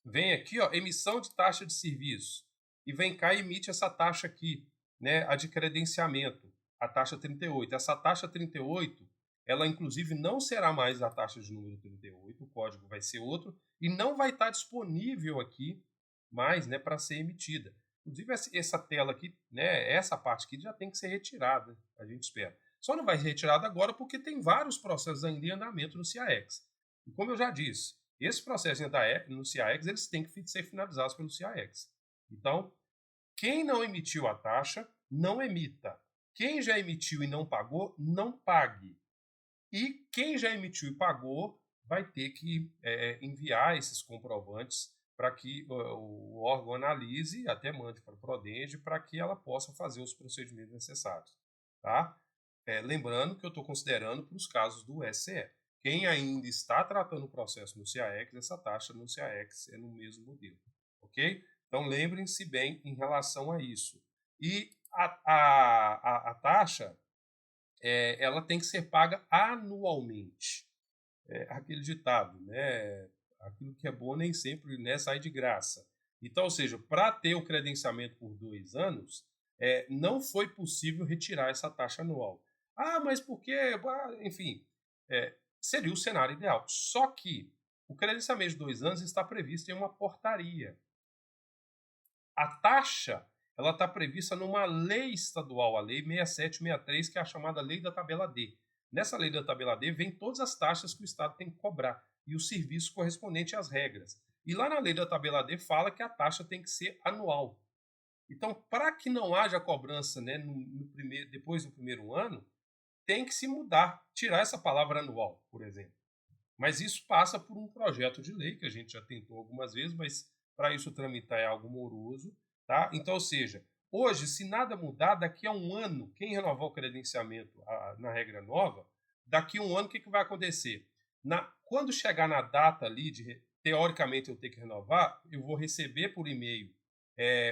vem aqui, ó, emissão de taxa de serviço, e vem cá e emite essa taxa aqui, né, a de credenciamento, a taxa 38. Essa taxa 38, ela inclusive não será mais a taxa de número 38, o código vai ser outro, e não vai estar disponível aqui mais, né, para ser emitida. Inclusive essa tela aqui, né, essa parte aqui já tem que ser retirada, a gente espera. Só não vai ser retirada agora porque tem vários processos ainda em andamento no CIAX. E como eu já disse, esses processos no CIAX, eles têm que ser finalizados pelo CIAX. Então, quem não emitiu a taxa, não emita. Quem já emitiu e não pagou, não pague. E quem já emitiu e pagou, vai ter que enviar esses comprovantes para que o órgão analise, até mande para o Prodenge, para que ela possa fazer os procedimentos necessários. Tá? Lembrando que eu estou considerando para os casos do SCE. Quem ainda está tratando o processo no CIAX, essa taxa no CIAX é no mesmo modelo. Ok? Então, lembrem-se bem em relação a isso. E a taxa, ela tem que ser paga anualmente. Aquele ditado, né? Aquilo que é bom nem sempre, né, sai de graça. Então, ou seja, para ter o credenciamento por 2 anos, não foi possível retirar essa taxa anual. Ah, mas por quê? Enfim, seria o cenário ideal. Só que o credenciamento de 2 anos está previsto em uma portaria. A taxa, ela está prevista numa lei estadual, a Lei 6763, que é a chamada Lei da Tabela D. Nessa Lei da Tabela D vem todas as taxas que o Estado tem que cobrar e o serviço correspondente às regras. E lá na Lei da Tabela D fala que a taxa tem que ser anual. Então, para que não haja cobrança, né, depois do primeiro ano, tem que se mudar, tirar essa palavra anual, por exemplo. Mas isso passa por um projeto de lei, que a gente já tentou algumas vezes, mas para isso tramitar é algo moroso. Tá? Então, ou seja, hoje, se nada mudar, daqui a um ano, quem renovar o credenciamento na regra nova, daqui a um ano, o que vai acontecer? Quando chegar na data ali, teoricamente eu ter que renovar, eu vou receber por e-mail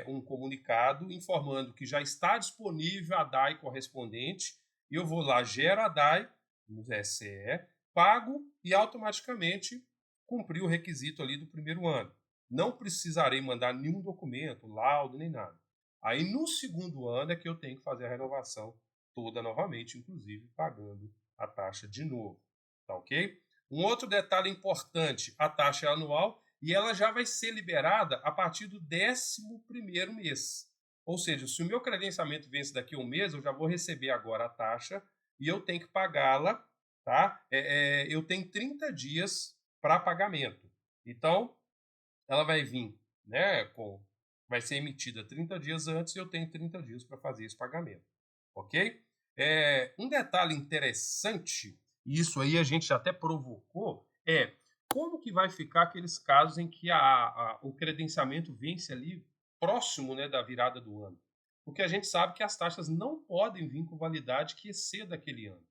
um comunicado informando que já está disponível a DAI correspondente, e eu vou lá, gero a DAI no SCE, pago e automaticamente cumpri o requisito ali do primeiro ano. Não precisarei mandar nenhum documento, laudo, nem nada. Aí no segundo ano é que eu tenho que fazer a renovação toda novamente, inclusive pagando a taxa de novo. Tá ok? Um outro detalhe importante, a taxa é anual e ela já vai ser liberada a partir do 11º mês. Ou seja, se o meu credenciamento vence daqui a um mês, eu já vou receber agora a taxa e eu tenho que pagá-la. Tá? Eu tenho 30 dias para pagamento. Então, ela vai vir, né, vai ser emitida 30 dias antes e eu tenho 30 dias para fazer esse pagamento. Ok? Um detalhe interessante, e isso aí a gente até provocou, como que vai ficar aqueles casos em que o credenciamento vence ali próximo, né, da virada do ano. Porque a gente sabe que as taxas não podem vir com validade que exceda aquele ano.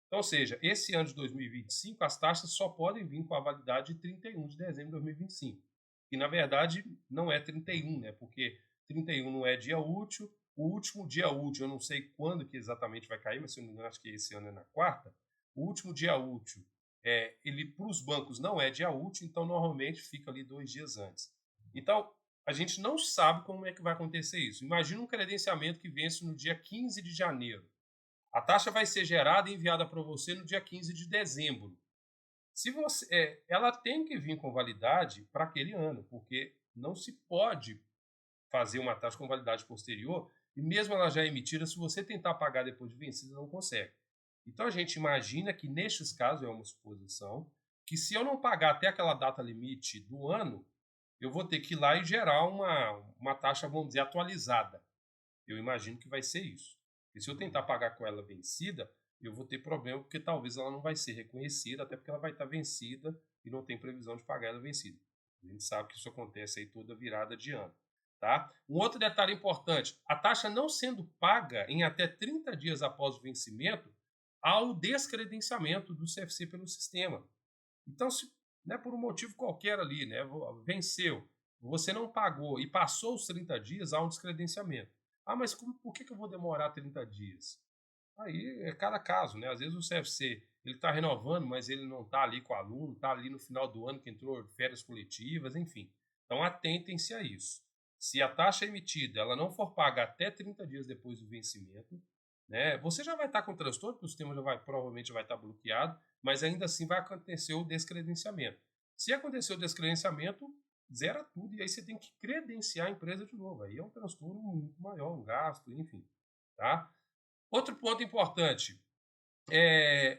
Então, ou seja, esse ano de 2025, as taxas só podem vir com a validade de 31 de dezembro de 2025. E, na verdade, não é 31, né? Porque 31 não é dia útil. O último dia útil, eu não sei quando que exatamente vai cair, mas se eu não me engano, acho que esse ano é na quarta. O último dia útil, ele para os bancos não é dia útil, então normalmente fica ali 2 dias antes. Então, a gente não sabe como é que vai acontecer isso. Imagina um credenciamento que vence no dia 15 de janeiro. A taxa vai ser gerada e enviada para você no dia 15 de dezembro. Se você, ela tem que vir com validade para aquele ano, porque não se pode fazer uma taxa com validade posterior e mesmo ela já emitida, se você tentar pagar depois de vencida, não consegue. Então a gente imagina que nestes casos, é uma suposição, que se eu não pagar até aquela data limite do ano, eu vou ter que ir lá e gerar uma taxa, vamos dizer, atualizada. Eu imagino que vai ser isso. E se eu tentar pagar com ela vencida, eu vou ter problema porque talvez ela não vai ser reconhecida, até porque ela vai estar vencida e não tem previsão de pagar ela vencida. A gente sabe que isso acontece aí toda virada de ano. Tá? Um outro detalhe importante, a taxa não sendo paga em até 30 dias após o vencimento, há o descredenciamento do CFC pelo sistema. Então, se por um motivo qualquer ali, né, venceu, você não pagou e passou os 30 dias, há um descredenciamento. Ah, mas por que eu vou demorar 30 dias? Aí é cada caso, né? Às vezes o CFC ele está renovando, mas ele não está ali com o aluno, está ali no final do ano que entrou férias coletivas, enfim. Então atentem-se a isso. Se a taxa emitida ela não for paga até 30 dias depois do vencimento, né, você já vai estar com transtorno, porque o sistema provavelmente vai estar bloqueado, mas ainda assim vai acontecer o descredenciamento. Se acontecer o descredenciamento, zera tudo e aí você tem que credenciar a empresa de novo. Aí é um transtorno muito maior, um gasto, enfim. Tá? Outro ponto importante,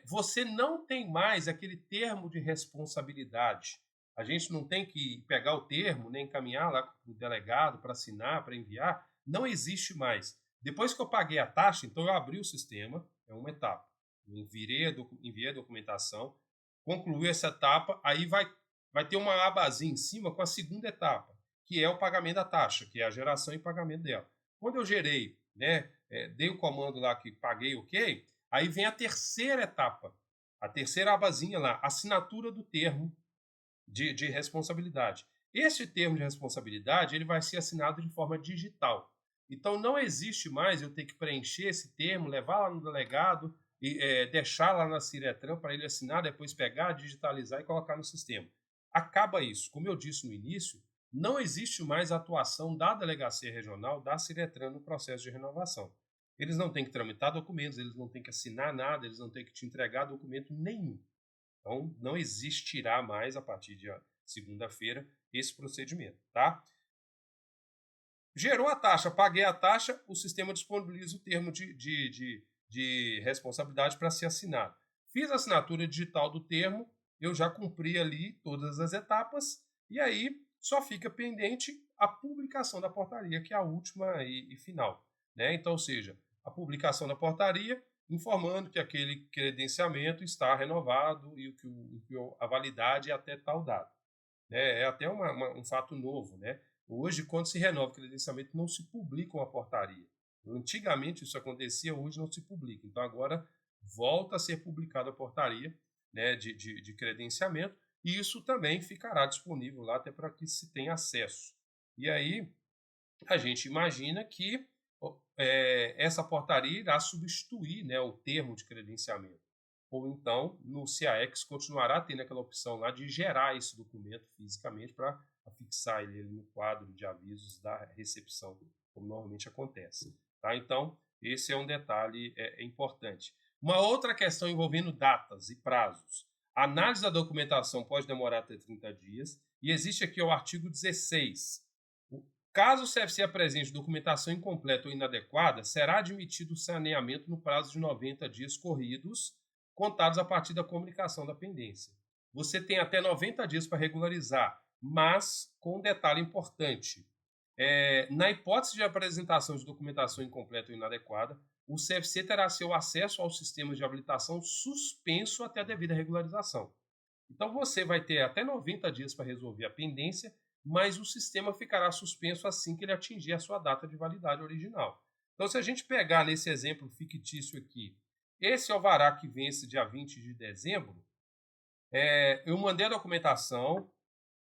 você não tem mais aquele termo de responsabilidade. A gente não tem que pegar o termo, nem encaminhar lá para o delegado para assinar, para enviar. Não existe mais. Depois que eu paguei a taxa, então eu abri o sistema, é uma etapa. Enviei a documentação, concluí essa etapa, aí vai ter uma abazinha em cima com a segunda etapa, que é o pagamento da taxa, que é a geração e pagamento dela. Quando eu gerei, né, dei o comando lá que paguei ok, aí vem a terceira etapa, a terceira abazinha lá, assinatura do termo de responsabilidade. Este termo de responsabilidade ele vai ser assinado de forma digital. Então não existe mais eu ter que preencher esse termo, levar lá no delegado e deixar lá na Ciretran para ele assinar, depois pegar, digitalizar e colocar no sistema. Acaba isso. Como eu disse no início, não existe mais a atuação da Delegacia Regional da Ciretran no processo de renovação. Eles não têm que tramitar documentos, eles não têm que assinar nada, eles não têm que te entregar documento nenhum. Então, não existirá mais, a partir de segunda-feira, esse procedimento. Tá? Gerou a taxa, paguei a taxa, o sistema disponibiliza o termo de responsabilidade para ser assinado. Fiz a assinatura digital do termo, eu já cumpri ali todas as etapas, e aí só fica pendente a publicação da portaria, que é a última e final. Né? Então, ou seja, a publicação da portaria informando que aquele credenciamento está renovado e que a validade é até tal data. É até um fato novo. Né? Hoje, quando se renova o credenciamento, não se publica uma portaria. Antigamente isso acontecia, hoje não se publica. Então agora volta a ser publicada a portaria, né, de credenciamento, e isso também ficará disponível lá até para que se tenha acesso. E aí a gente imagina que essa portaria irá substituir, né, o termo de credenciamento. Ou então, no CAEX, continuará tendo aquela opção lá de gerar esse documento fisicamente para afixar ele no quadro de avisos da recepção, como normalmente acontece. Tá? Então, esse é um detalhe importante. Uma outra questão envolvendo datas e prazos. A análise da documentação pode demorar até 30 dias, e existe aqui o artigo 16. Caso o CFC apresente documentação incompleta ou inadequada, será admitido o saneamento no prazo de 90 dias corridos, contados a partir da comunicação da pendência. Você tem até 90 dias para regularizar, mas com um detalhe importante. Na hipótese de apresentação de documentação incompleta ou inadequada, o CFC terá seu acesso aos sistemas de habilitação suspenso até a devida regularização. Então você vai ter até 90 dias para resolver a pendência, mas o sistema ficará suspenso assim que ele atingir a sua data de validade original. Então, se a gente pegar nesse exemplo fictício aqui, esse alvará que vence dia 20 de dezembro, eu mandei a documentação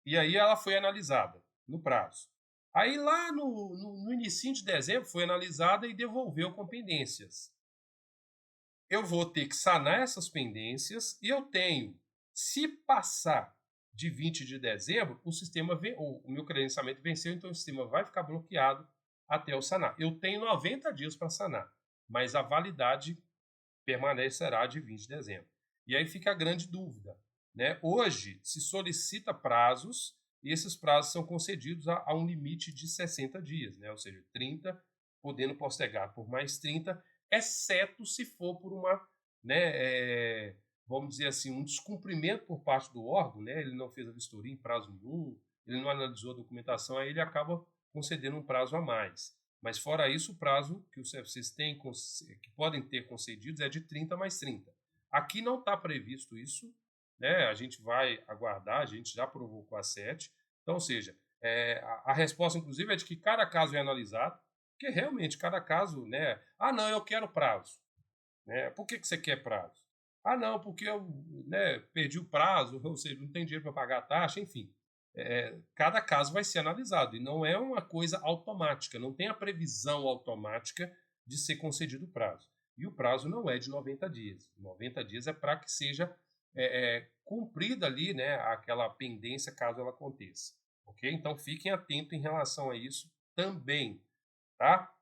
e aí ela foi analisada no prazo. Aí lá no início de dezembro foi analisada e devolveu com pendências. Eu vou ter que sanar essas pendências e eu tenho, se passar de 20 de dezembro, o meu credenciamento venceu, então o sistema vai ficar bloqueado até eu sanar. Eu tenho 90 dias para sanar, mas a validade permanecerá de 20 de dezembro. E aí fica a grande dúvida. Né? Hoje se solicita prazos e esses prazos são concedidos a um limite de 60 dias, né? Ou seja, 30, podendo postergar por mais 30, exceto se for por uma, né, vamos dizer assim, um descumprimento por parte do órgão, né? Ele não fez a vistoria em prazo nenhum, ele não analisou a documentação, aí ele acaba concedendo um prazo a mais. Mas fora isso, o prazo que os CFCs têm, que podem ter concedidos é de 30 mais 30. Aqui não está previsto isso, né? A gente vai aguardar, a gente já provocou a 7. Então, ou seja, a resposta, inclusive, é de que cada caso é analisado, porque realmente cada caso, né? Ah, não, eu quero prazo. Né? Por que você quer prazo? Ah, não, porque eu, né, perdi o prazo, ou seja, não tem dinheiro para pagar a taxa, enfim. cada caso vai ser analisado, e não é uma coisa automática, não tem a previsão automática de ser concedido o prazo. E o prazo não é de 90 dias. 90 dias é para que seja cumprida ali, né, aquela pendência caso ela aconteça. Ok? Então fiquem atentos em relação a isso também. Tá?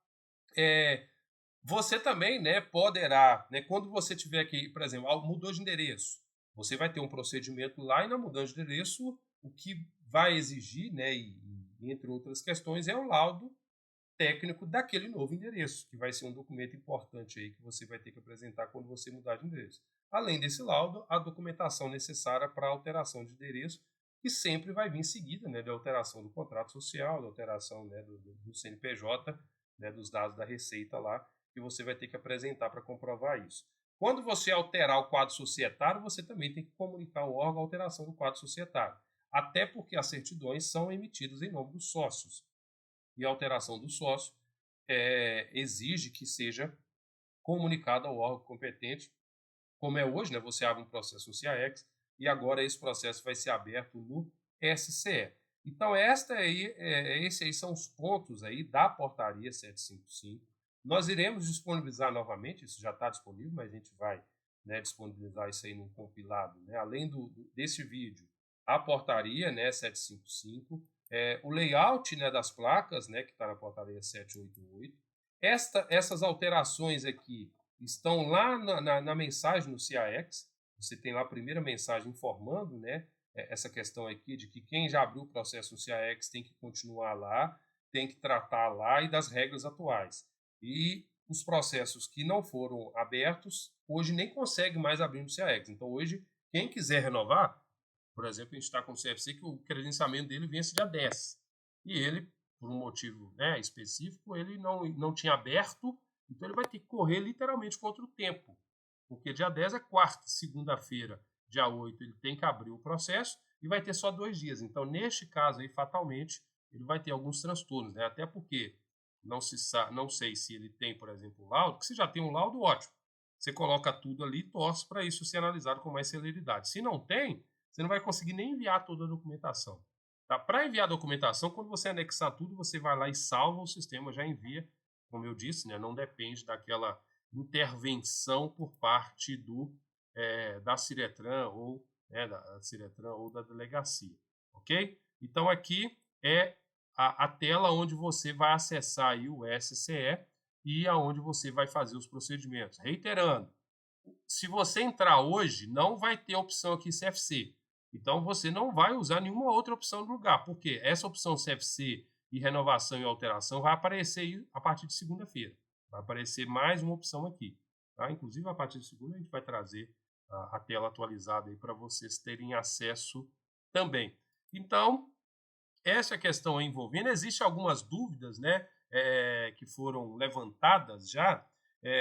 Você também, né, poderá, né, quando você tiver aqui, por exemplo, algo mudou de endereço, você vai ter um procedimento lá, e na mudança de endereço, o que vai exigir, né, e entre outras questões, é o laudo técnico daquele novo endereço, que vai ser um documento importante aí que você vai ter que apresentar quando você mudar de endereço. Além desse laudo, a documentação necessária para a alteração de endereço, que sempre vai vir em seguida, né, da alteração do contrato social, da alteração, né, do CNPJ, né, dos dados da Receita lá, que você vai ter que apresentar para comprovar isso. Quando você alterar o quadro societário, você também tem que comunicar ao órgão a alteração do quadro societário, até porque as certidões são emitidas em nome dos sócios, e a alteração do sócio exige que seja comunicado ao órgão competente, como é hoje, né? Você abre um processo no CIAEX, e agora esse processo vai ser aberto no SCE. Então, esses aí são os pontos aí da portaria 755. Nós iremos disponibilizar novamente, isso já está disponível, mas a gente vai, né, disponibilizar isso aí num compilado, né? Além desse vídeo, a portaria, né, 755, o layout, né, das placas, né, que está na portaria 788. Essas alterações aqui estão lá na mensagem no CIAEX. Você tem lá a primeira mensagem informando, né, essa questão aqui de que quem já abriu o processo no CIAEX tem que continuar lá, tem que tratar lá, e das regras atuais. E os processos que não foram abertos, hoje nem consegue mais abrir no CIAEX. Então, hoje, quem quiser renovar, por exemplo, a gente está com o CFC que o credenciamento dele vence dia 10. E ele, por um motivo, né, específico, ele não tinha aberto, então ele vai ter que correr literalmente contra o tempo. Porque dia 10 é quarta, segunda-feira, dia 8, ele tem que abrir o processo e vai ter só 2 dias. Então, neste caso aí, fatalmente, ele vai ter alguns transtornos, né? Até porque não sei se ele tem, por exemplo, um laudo, porque se já tem um laudo, ótimo. Você coloca tudo ali e torce para isso ser analisado com mais celeridade. Se não tem, você não vai conseguir nem enviar toda a documentação. Tá? Para enviar a documentação, quando você anexar tudo, você vai lá e salva, o sistema já envia. Como eu disse, né, não depende daquela intervenção por parte da Ciretran ou, da Ciretran ou da delegacia. Ok? Então aqui é a tela onde você vai acessar aí o SCE e aonde você vai fazer os procedimentos. Reiterando, se você entrar hoje, não vai ter a opção aqui CFC. Então você não vai usar nenhuma outra opção no lugar, porque essa opção CFC e renovação e alteração vai aparecer a partir de segunda-feira. Vai aparecer mais uma opção aqui. Tá? Inclusive, a partir de segunda, a gente vai trazer a tela atualizada aí para vocês terem acesso também. Então, essa questão envolvendo, existem algumas dúvidas, né, que foram levantadas já,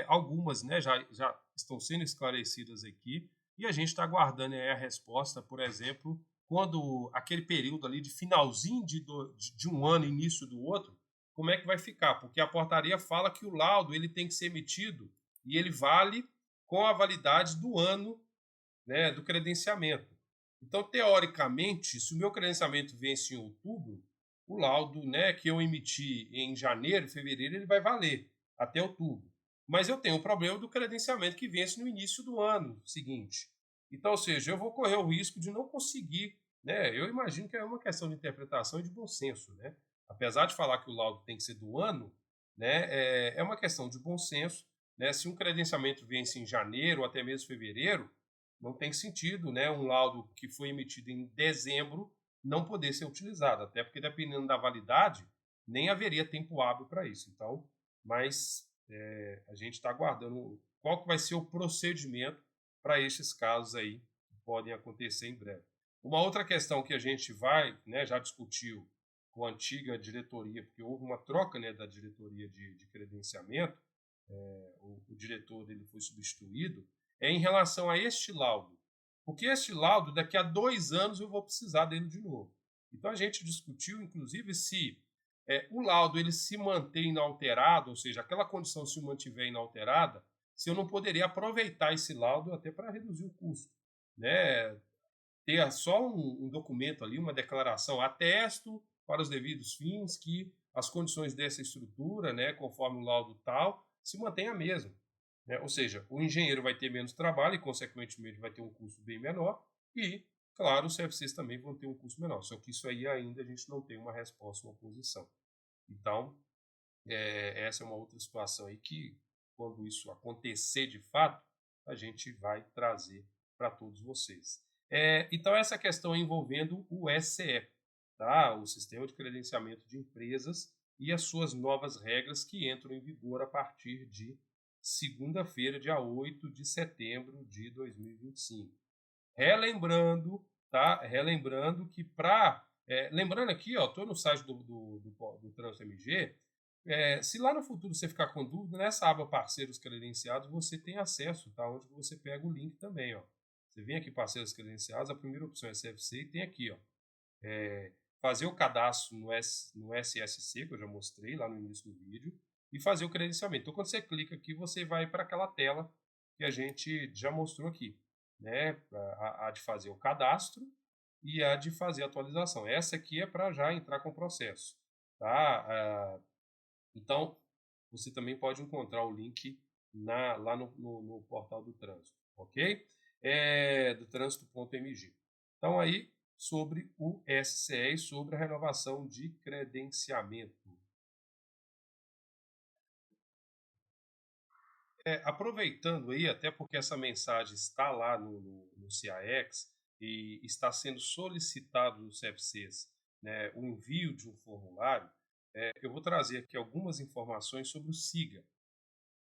algumas, né, já estão sendo esclarecidas aqui, e a gente está aguardando a resposta, por exemplo, quando aquele período ali de finalzinho de um ano, início do outro, como é que vai ficar? Porque a portaria fala que o laudo ele tem que ser emitido e ele vale com a validade do ano, né, do credenciamento. Então, teoricamente, se o meu credenciamento vence em outubro, o laudo, né, que eu emiti em janeiro, fevereiro, ele vai valer até outubro. Mas eu tenho o problema do credenciamento que vence no início do ano seguinte. Então, ou seja, eu vou correr o risco de não conseguir, né? Eu imagino que é uma questão de interpretação e de bom senso, né? Apesar de falar que o laudo tem que ser do ano, né, é uma questão de bom senso, né? Se um credenciamento vence em janeiro ou até mesmo fevereiro, não tem sentido, né, um laudo que foi emitido em dezembro não poder ser utilizado, até porque dependendo da validade, nem haveria tempo hábil para isso. Então, mas a gente está aguardando qual que vai ser o procedimento para estes casos aí que podem acontecer em breve. Uma outra questão que a gente vai, né, já discutiu com a antiga diretoria, porque houve uma troca, né, da diretoria de credenciamento, o diretor dele foi substituído, em relação a este laudo. Porque este laudo, daqui a 2 anos, eu vou precisar dele de novo. Então a gente discutiu, inclusive, se o laudo ele se mantém inalterado, ou seja, aquela condição se mantiver inalterada, se eu não poderia aproveitar esse laudo até para reduzir o custo. Né? ter só um documento ali, uma declaração, atesto para os devidos fins que as condições dessa estrutura, né, conforme o laudo tal, se mantém a mesma. Né? Ou seja, o engenheiro vai ter menos trabalho e, consequentemente, vai ter um custo bem menor e, claro, os CFCs também vão ter um custo menor. Só que isso aí ainda a gente não tem uma resposta, uma posição. Então, essa é uma outra situação aí que, quando isso acontecer de fato, a gente vai trazer para todos vocês. Então, essa questão envolvendo o SCE, tá? O Sistema de Credenciamento de Empresas, e as suas novas regras que entram em vigor a partir de segunda-feira, dia 8 de setembro de 2025. Relembrando, tá? Relembrando que lembrando aqui, ó, estou no site do Trânsito MG. Se lá no futuro você ficar com dúvida, nessa aba parceiros credenciados você tem acesso, tá? Onde você pega o link também, ó. Você vem aqui parceiros credenciados, a primeira opção é CFC e tem aqui, ó, fazer o cadastro no SSC, que eu já mostrei lá no início do vídeo, e fazer o credenciamento. Então, quando você clica aqui, você vai para aquela tela que a gente já mostrou aqui, né? A de fazer o cadastro e a de fazer a atualização. Essa aqui é para já entrar com o processo, tá? Então, você também pode encontrar o link lá no portal do trânsito, ok? Do trânsito.mg. Então, aí, sobre o SCE e sobre a renovação de credenciamento. Aproveitando aí, até porque essa mensagem está lá no CAEX e está sendo solicitado nos CFCs, né, o envio de um formulário, eu vou trazer aqui algumas informações sobre o SIGA.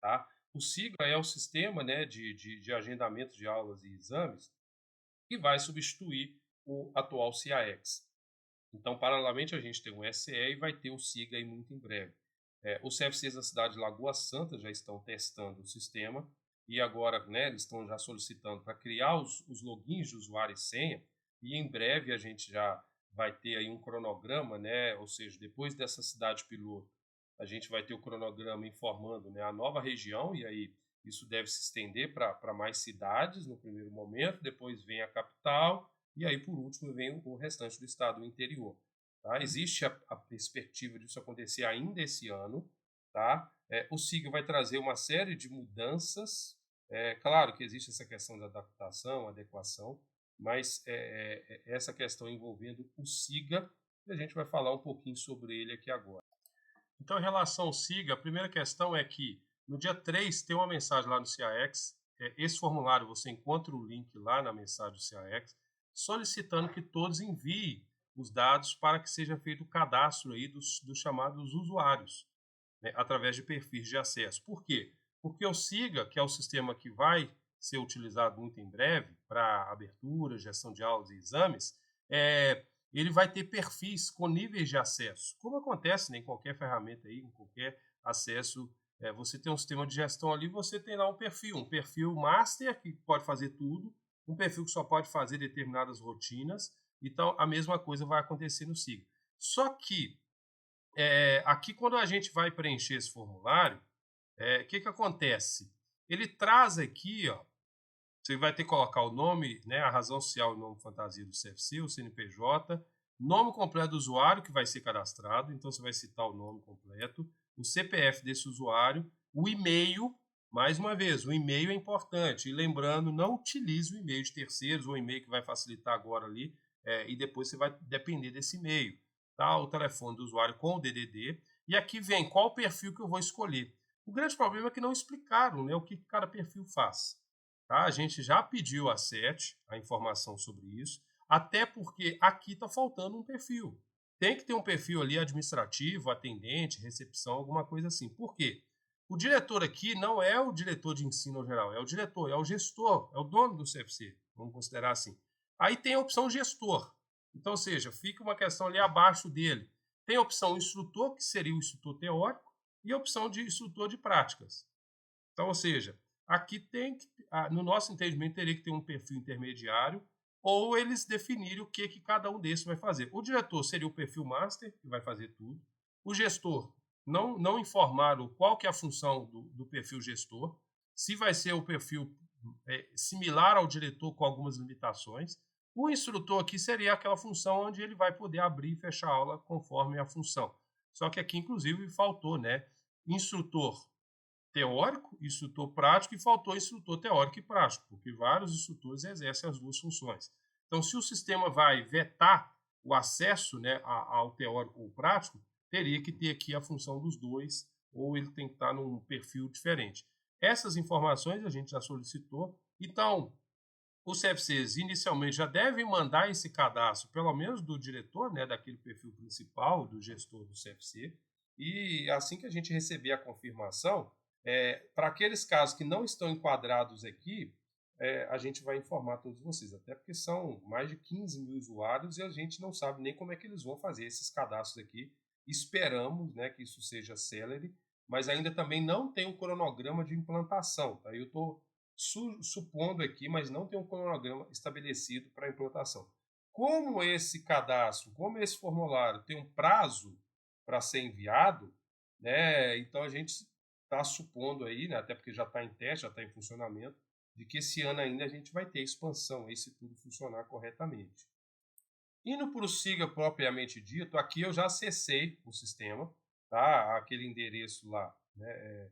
Tá? O SIGA é o sistema, né, de agendamento de aulas e exames que vai substituir o atual CAEX. Então, paralelamente, a gente tem o SCE e vai ter o SIGA aí muito em breve. Os CFCs da cidade de Lagoa Santa já estão testando o sistema e agora, né, eles estão já solicitando para criar os logins de usuário e senha, e em breve a gente já vai ter aí um cronograma, né, ou seja, depois dessa cidade piloto, a gente vai ter o cronograma informando, né, a nova região, e aí isso deve se estender para mais cidades no primeiro momento, depois vem a capital, e aí por último vem o restante do estado, o interior. Tá? Existe a perspectiva disso acontecer ainda esse ano. Tá? O SIGA vai trazer uma série de mudanças. Claro que existe essa questão da adaptação, adequação, mas essa questão envolvendo o SIGA, e a gente vai falar um pouquinho sobre ele aqui agora. Então, em relação ao SIGA, a primeira questão é que no dia 3 tem uma mensagem lá no CAEX. Esse formulário você encontra o link lá na mensagem do CAEX, solicitando que todos enviem os dados para que seja feito o cadastro aí dos chamados usuários, né, através de perfis de acesso. Por quê? Porque o SIGA, que é o sistema que vai ser utilizado muito em breve para abertura, gestão de aulas e exames, ele vai ter perfis com níveis de acesso, como acontece, né, em qualquer ferramenta aí, em qualquer acesso. Você tem um sistema de gestão ali, você tem lá um perfil master, que pode fazer tudo, um perfil que só pode fazer determinadas rotinas. Então, a mesma coisa vai acontecer no SIGA. Só que, aqui, quando a gente vai preencher esse formulário, o que acontece? Ele traz aqui, ó, você vai ter que colocar o nome, né, a razão social e o nome fantasia do CFC, o CNPJ, nome completo do usuário que vai ser cadastrado, então você vai citar o nome completo, o CPF desse usuário, o e-mail. Mais uma vez, o e-mail é importante. E lembrando, não utilize o e-mail de terceiros, ou o e-mail que vai facilitar agora ali, e depois você vai depender desse e-mail. Tá? O telefone do usuário com o DDD. E aqui vem qual o perfil que eu vou escolher. O grande problema é que não explicaram, né, o que cada perfil faz. Tá? A gente já pediu a SET a informação sobre isso, até porque aqui está faltando um perfil. Tem que ter um perfil ali administrativo, atendente, recepção, alguma coisa assim. Por quê? O diretor aqui não é o diretor de ensino geral, é o diretor, é o gestor, é o dono do CFC, vamos considerar assim. Aí tem a opção gestor. Então, ou seja, fica uma questão ali abaixo dele. Tem a opção instrutor, que seria o instrutor teórico, e a opção de instrutor de práticas. Então, ou seja, aqui tem que, no nosso entendimento, teria que ter um perfil intermediário, ou eles definirem o que cada um desses vai fazer. O diretor seria o perfil master, que vai fazer tudo. O gestor, não informaram qual que é a função do perfil gestor, se vai ser o perfil similar ao diretor com algumas limitações, O instrutor aqui seria aquela função onde ele vai poder abrir e fechar a aula conforme a função. Só que aqui, inclusive, faltou, né? Instrutor teórico, instrutor prático e faltou instrutor teórico e prático, porque vários instrutores exercem as duas funções. Então, se o sistema vai vetar o acesso, né, ao teórico ou prático, teria que ter aqui a função dos dois, ou ele tem que estar num perfil diferente. Essas informações a gente já solicitou, então os CFCs inicialmente já devem mandar esse cadastro, pelo menos do diretor, né, daquele perfil principal, do gestor do CFC, e assim que a gente receber a confirmação, para aqueles casos que não estão enquadrados aqui, a gente vai informar todos vocês, até porque são mais de 15 mil usuários e a gente não sabe nem como é que eles vão fazer esses cadastros aqui. Esperamos, né, que isso seja célere, mas ainda também não tem um cronograma de implantação. Tá? Eu estou supondo aqui, mas não tem um cronograma estabelecido para a implantação. Como esse cadastro, como esse formulário tem um prazo para ser enviado, né, então a gente está supondo aí, né, até porque já está em teste, já está em funcionamento, de que esse ano ainda a gente vai ter expansão, aí se tudo funcionar corretamente. Indo para o SIGA propriamente dito, aqui eu já acessei o sistema, tá? Aquele endereço lá, né?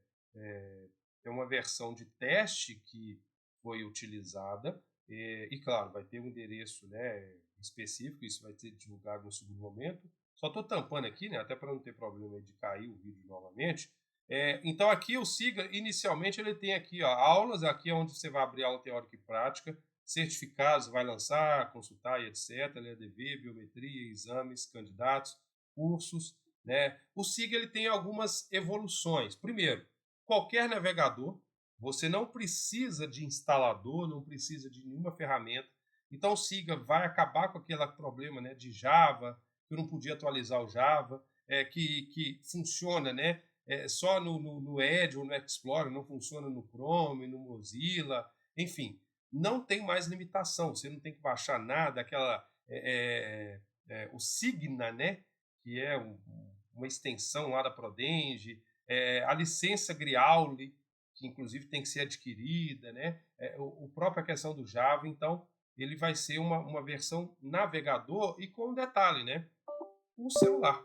É uma versão de teste que foi utilizada, e claro, vai ter um endereço, né, específico, isso vai ser divulgado no segundo momento. Só estou tampando aqui, né, até para não ter problema de cair o vídeo novamente. Então aqui o SIGA, inicialmente, ele tem aqui ó, aulas, aqui é onde você vai abrir aula teórica e prática, certificados, vai lançar, consultar e etc, LEDV, biometria, exames, candidatos, cursos, né? O SIGA ele tem algumas evoluções. Primeiro, qualquer navegador, você não precisa de instalador, não precisa de nenhuma ferramenta. Então o SIGA vai acabar com aquele problema, né, de Java, que eu não podia atualizar o Java, que funciona, né, só no Edge ou no Explorer, não funciona no Chrome, no Mozilla, enfim, não tem mais limitação, você não tem que baixar nada, o Signa, né, que é uma extensão lá da Prodenge, a licença Griauli, que inclusive tem que ser adquirida, né, o própria questão do Java, então ele vai ser uma versão navegador e com um detalhe, né, o celular.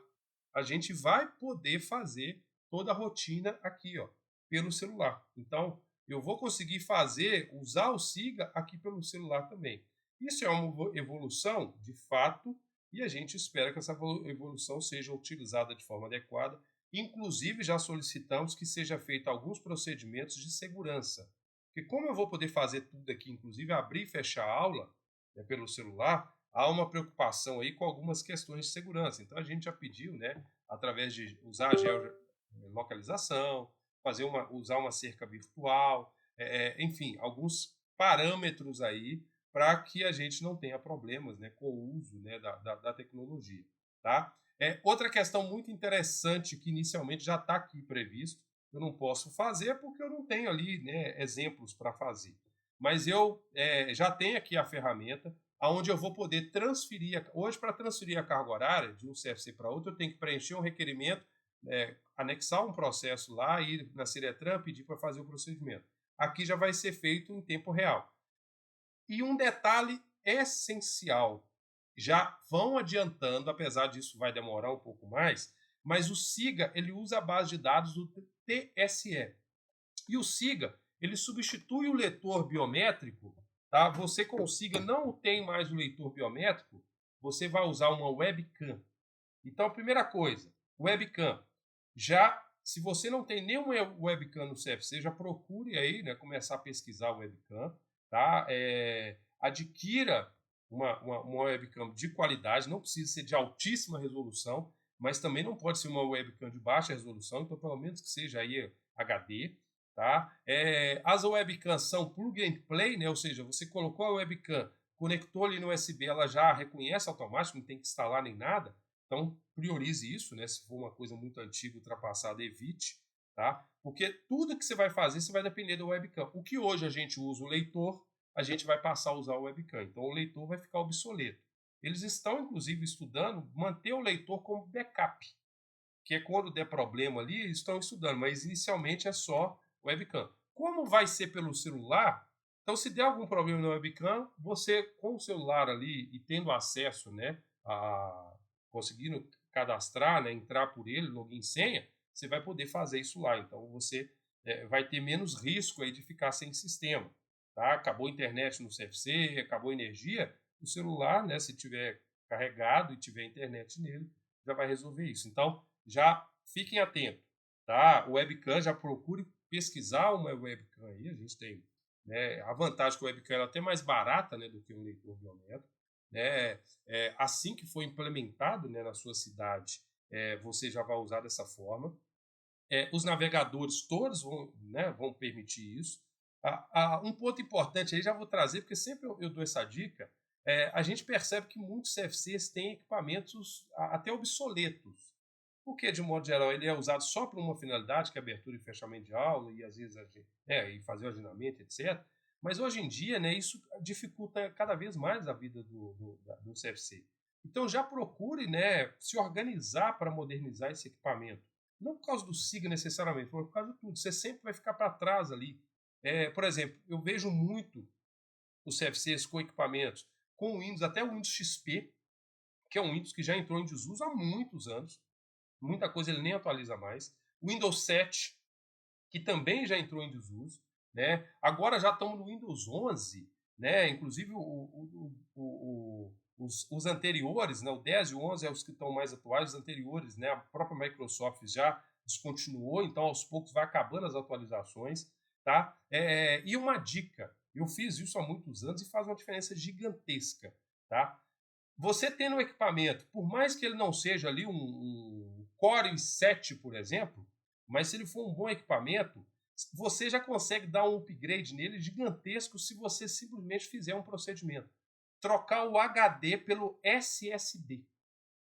A gente vai poder fazer toda a rotina aqui, ó, pelo celular. Então, eu vou conseguir usar o SIGA aqui pelo celular também. Isso é uma evolução, de fato, e a gente espera que essa evolução seja utilizada de forma adequada. Inclusive, já solicitamos que seja feito alguns procedimentos de segurança. Porque como eu vou poder fazer tudo aqui, inclusive abrir e fechar a aula, né, pelo celular, há uma preocupação aí com algumas questões de segurança. Então a gente já pediu, né, através de usar a geolocalização, usar uma cerca virtual, enfim, alguns parâmetros aí para que a gente não tenha problemas, né, com o uso, né, da tecnologia. Tá? Outra questão muito interessante que inicialmente já está aqui previsto, eu não posso fazer porque eu não tenho ali, né, exemplos para fazer. Mas eu já tenho aqui a ferramenta, onde eu vou poder transferir. Hoje, para transferir a carga horária de um CFC para outro, eu tenho que preencher um requerimento, anexar um processo lá, ir na Ciretran, pedir para fazer o procedimento. Aqui já vai ser feito em tempo real. E um detalhe essencial, já vão adiantando, apesar disso vai demorar um pouco mais, mas o SIGA ele usa a base de dados do TSE. E o SIGA ele substitui o leitor biométrico, tá? Você com o SIGA não tem mais o leitor biométrico, você vai usar uma webcam. Então, a primeira coisa, webcam. Já, se você não tem nenhuma webcam no CFC, já procure aí, né, começar a pesquisar webcam, tá? Adquira uma webcam de qualidade, não precisa ser de altíssima resolução, mas também não pode ser uma webcam de baixa resolução, então pelo menos que seja aí HD, tá? As webcams são plug and play, né? Ou seja, você colocou a webcam, conectou ali no USB, ela já reconhece automático, não tem que instalar nem nada. Então, priorize isso, né? Se for uma coisa muito antiga, ultrapassada, evite, tá? Porque tudo que você vai fazer, você vai depender do webcam. O que hoje a gente usa o leitor, a gente vai passar a usar o webcam. Então, o leitor vai ficar obsoleto. Eles estão, inclusive, estudando manter o leitor como backup, que é quando der problema ali, eles estão estudando, mas inicialmente é só webcam. Como vai ser pelo celular, Então, se der algum problema na webcam, você com o celular ali e tendo acesso, né, a conseguindo cadastrar, né, entrar por ele, login e senha, você vai poder fazer isso lá. Então, você vai ter menos risco aí de ficar sem sistema, tá? Acabou a internet no CFC, acabou a energia, o celular, né, se tiver carregado e tiver internet nele, já vai resolver isso. Então, já fiquem atentos, tá? O webcam, já procure pesquisar uma webcam aí, a gente tem, né, a vantagem que o webcam é até mais barata, né, do que um leitor biométrico, né? Assim que for implementado, né, na sua cidade, você já vai usar dessa forma. Os navegadores todos vão, né, vão permitir isso. Um ponto importante aí, já vou trazer, porque sempre eu dou essa dica, a gente percebe que muitos CFCs têm equipamentos até obsoletos, porque, de modo geral, ele é usado só para uma finalidade, que é abertura e fechamento de aula, e às vezes e fazer o agendamento, etc. Mas hoje em dia, né, isso dificulta cada vez mais a vida do CFC. Então já procure, né, se organizar para modernizar esse equipamento. Não por causa do SIGA necessariamente, mas por causa de tudo. Você sempre vai ficar para trás ali. Por exemplo, eu vejo muito os CFCs com equipamentos com o Windows, até o Windows XP, que é um Windows que já entrou em desuso há muitos anos. Muita coisa ele nem atualiza mais. O Windows 7, que também já entrou em desuso, né? Agora já estamos no Windows 11, né? Inclusive os anteriores, né? O 10 e o 11 é os que estão mais atuais, os anteriores, né? A própria Microsoft já descontinuou, então aos poucos vai acabando as atualizações, tá? E uma dica, eu fiz isso há muitos anos e faz uma diferença gigantesca, tá? Você tendo um equipamento, por mais que ele não seja ali um Core i7, por exemplo, mas se ele for um bom equipamento, você já consegue dar um upgrade nele gigantesco se você simplesmente fizer um procedimento. Trocar o HD pelo SSD,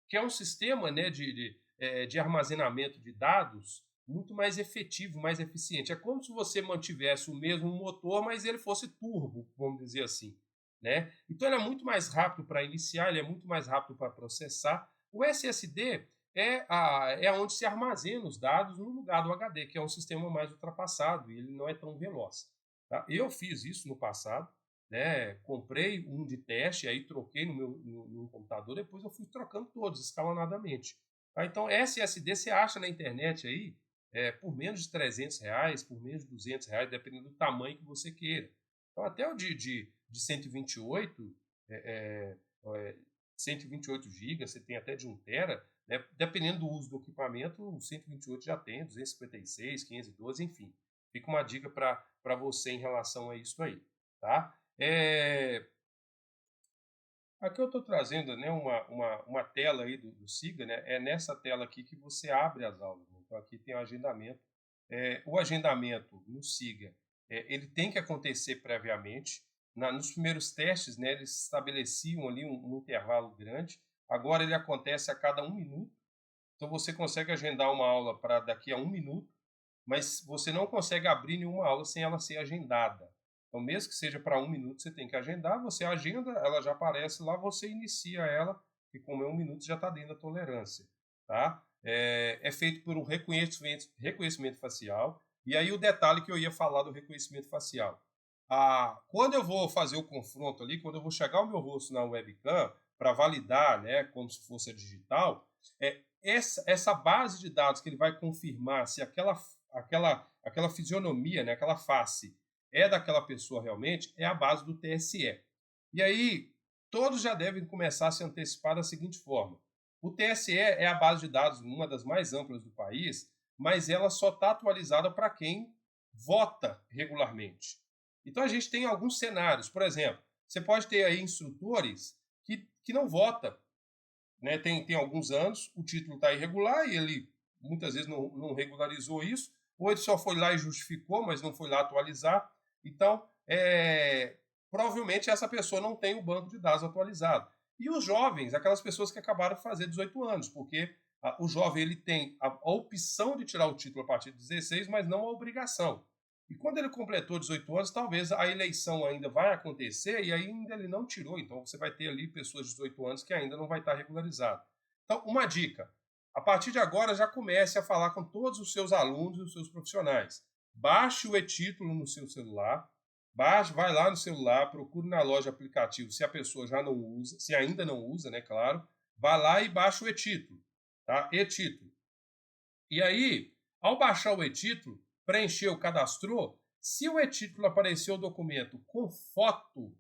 que é um sistema, né, de armazenamento de dados muito mais efetivo, mais eficiente. É como se você mantivesse o mesmo motor, mas ele fosse turbo, vamos dizer assim, né? Então ele é muito mais rápido para iniciar, ele é muito mais rápido para processar. O SSD é onde se armazena os dados no lugar do HD, que é um sistema mais ultrapassado e ele não é tão veloz. Tá? Eu fiz isso no passado, né? Comprei um de teste, aí troquei no computador, depois eu fui trocando todos escalonadamente. Tá? Então, SSD você acha na internet aí por menos de R$ 300, por menos de R$ 200, dependendo do tamanho que você queira. Então, até o de 128, é, é, é, 128 GB, você tem até de 1 TB, né? Dependendo do uso do equipamento, o 128 já tem, 256, 512, enfim. Fica uma dica para você em relação a isso aí. Tá? Aqui eu estou trazendo, né, uma tela aí do SIGA, né? É nessa tela aqui que você abre as aulas. Né? Então aqui tem o agendamento. O agendamento no SIGA, ele tem que acontecer previamente. Nos primeiros testes, né, eles estabeleciam ali um intervalo grande. Agora ele acontece a cada 1 minuto. Então você consegue agendar uma aula para daqui a 1 minuto, mas você não consegue abrir nenhuma aula sem ela ser agendada. Então, mesmo que seja para 1 minuto, você tem que agendar, você agenda, ela já aparece lá, você inicia ela, e como é 1 minuto, já está dentro da tolerância. Tá? É feito por um reconhecimento facial, e aí o detalhe que eu ia falar do reconhecimento facial. Quando eu vou fazer o confronto ali, quando eu vou chegar o meu rosto na webcam, para validar, né, como se fosse a digital, essa base de dados que ele vai confirmar se aquela fisionomia, né, aquela face é daquela pessoa realmente, é a base do TSE. E aí, todos já devem começar a se antecipar da seguinte forma. O TSE é a base de dados, uma das mais amplas do país, mas ela só está atualizada para quem vota regularmente. Então a gente tem alguns cenários. Por exemplo, você pode ter aí instrutores que não votam, né? Tem alguns anos, o título está irregular e ele muitas vezes não regularizou isso, ou ele só foi lá e justificou, mas não foi lá atualizar. Então, provavelmente essa pessoa não tem o banco de dados atualizado. E os jovens, aquelas pessoas que acabaram de fazer 18 anos, porque o jovem ele tem a opção de tirar o título a partir de 16, mas não a obrigação. E quando ele completou 18 anos, talvez a eleição ainda vai acontecer e ainda ele não tirou. Então você vai ter ali pessoas de 18 anos que ainda não vai estar regularizado. Então, uma dica. A partir de agora, já comece a falar com todos os seus alunos e os seus profissionais. Baixe o e-título no seu celular, Baixa, vai lá no celular, procure na loja aplicativo, se a pessoa já não usa, se ainda não usa, né, claro, vai lá e baixa o e-título, tá? E-título. E aí, ao baixar o e-título, preencheu, cadastrou, se o e-título apareceu o documento com foto,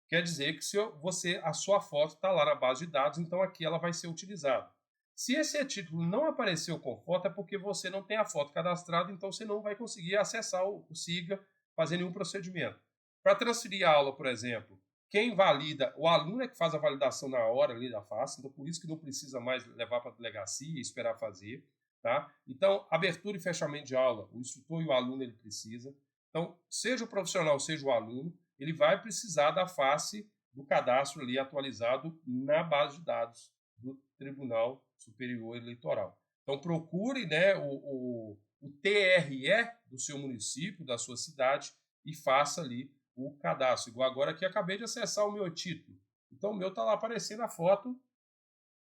quer dizer que a sua foto está lá na base de dados, então aqui ela vai ser utilizada. Se esse e-título não apareceu com foto, é porque você não tem a foto cadastrada, então você não vai conseguir acessar o SIGA, fazer nenhum procedimento. Para transferir a aula, por exemplo, quem valida, o aluno é que faz a validação na hora ali da face, então por isso que não precisa mais levar para a delegacia e esperar fazer. Tá? Então, abertura e fechamento de aula, o instrutor e o aluno ele precisa. Então, seja o profissional, seja o aluno, ele vai precisar da face do cadastro ali atualizado na base de dados do Tribunal Superior Eleitoral. Então, procure, né, o TRE do seu município, da sua cidade, e faça ali o cadastro. Igual agora que acabei de acessar o meu título. Então, o meu está lá aparecendo a foto,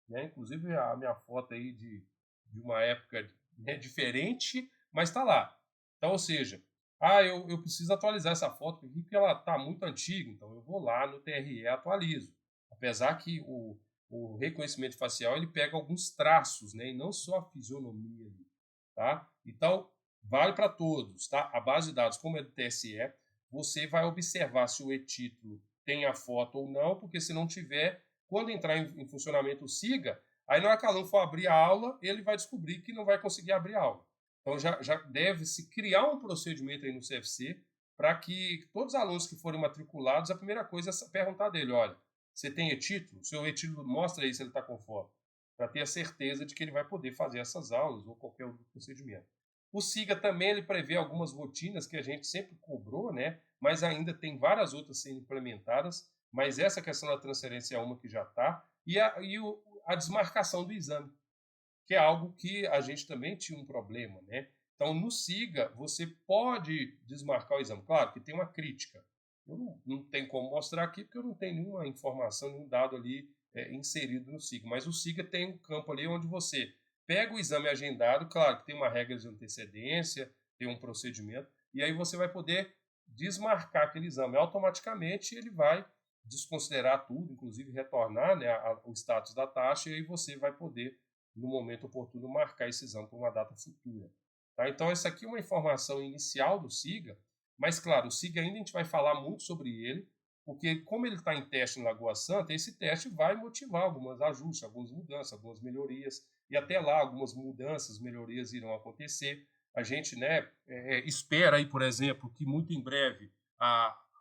né? Inclusive a minha foto aí de uma época, né, diferente, mas está lá. Então, ou seja, eu preciso atualizar essa foto porque ela está muito antiga, então eu vou lá no TRE e atualizo. Apesar que o reconhecimento facial ele pega alguns traços, né, e não só a fisionomia ali, tá? Então, vale para todos, tá? A base de dados, como é do TSE, você vai observar se o e-título tem a foto ou não, porque se não tiver, quando entrar em funcionamento o SIGA, aí na hora que o aluno for abrir a aula, ele vai descobrir que não vai conseguir abrir a aula. Então já deve-se criar um procedimento aí no CFC para que todos os alunos que forem matriculados, a primeira coisa é perguntar dele, olha, você tem e-título? Seu e-título mostra aí se ele está com foto, para ter a certeza de que ele vai poder fazer essas aulas ou qualquer outro procedimento. O SIGA também ele prevê algumas rotinas que a gente sempre cobrou, né? Mas ainda tem várias outras sendo implementadas, mas essa questão da transferência é uma que já está, e a desmarcação do exame, que é algo que a gente também tinha um problema, né? Então, no SIGA, você pode desmarcar o exame. Claro que tem uma crítica. Eu não tenho como mostrar aqui, porque eu não tenho nenhuma informação, nenhum dado ali inserido no SIGA. Mas o SIGA tem um campo ali onde você pega o exame agendado, claro que tem uma regra de antecedência, tem um procedimento, e aí você vai poder desmarcar aquele exame. Automaticamente ele vai desconsiderar tudo, inclusive retornar, né, o status da taxa, e aí você vai poder no momento oportuno, marcar esse exame para uma data futura. Tá? Então, essa aqui é uma informação inicial do SIGA, mas, claro, o SIGA ainda a gente vai falar muito sobre ele, porque como ele está em teste em Lagoa Santa, esse teste vai motivar alguns ajustes, algumas mudanças, algumas melhorias, e até lá algumas mudanças, melhorias irão acontecer. A gente, né, espera aí, por exemplo, que muito em breve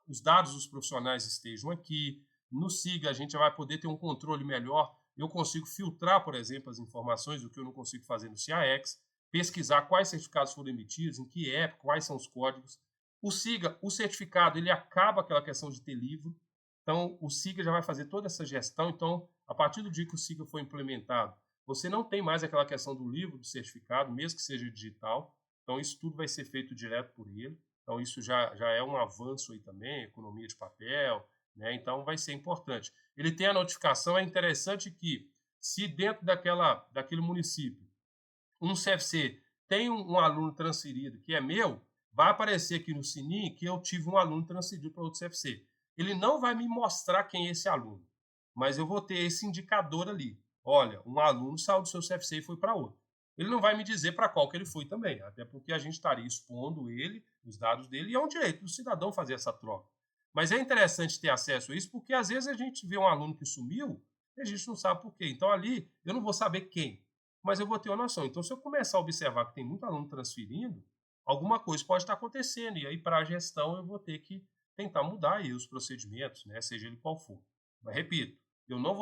os dados dos profissionais estejam aqui. No SIGA a gente vai poder ter um controle melhor. Eu consigo filtrar, por exemplo, as informações, o que eu não consigo fazer no CIAX, pesquisar quais certificados foram emitidos, em que época, quais são os códigos. O SIGA, o certificado, ele acaba aquela questão de ter livro. Então, o SIGA já vai fazer toda essa gestão. Então, a partir do dia que o SIGA for implementado, você não tem mais aquela questão do livro, do certificado, mesmo que seja digital. Então, isso tudo vai ser feito direto por ele. Então, isso já é um avanço aí também, economia de papel, né? Então, vai ser importante. Ele tem a notificação, é interessante que, se dentro daquele município, um CFC tem um aluno transferido que é meu, vai aparecer aqui no sininho que eu tive um aluno transferido para outro CFC. Ele não vai me mostrar quem é esse aluno, mas eu vou ter esse indicador ali. Olha, um aluno saiu do seu CFC e foi para outro. Ele não vai me dizer para qual que ele foi também, até porque a gente estaria expondo ele, os dados dele, e é um direito do cidadão fazer essa troca. Mas é interessante ter acesso a isso, porque às vezes a gente vê um aluno que sumiu e a gente não sabe por quê. Então ali eu não vou saber quem, mas eu vou ter uma noção. Então, se eu começar a observar que tem muito aluno transferindo, alguma coisa pode estar acontecendo. E aí, para a gestão, eu vou ter que tentar mudar aí os procedimentos, né? Seja ele qual for. Mas repito, eu não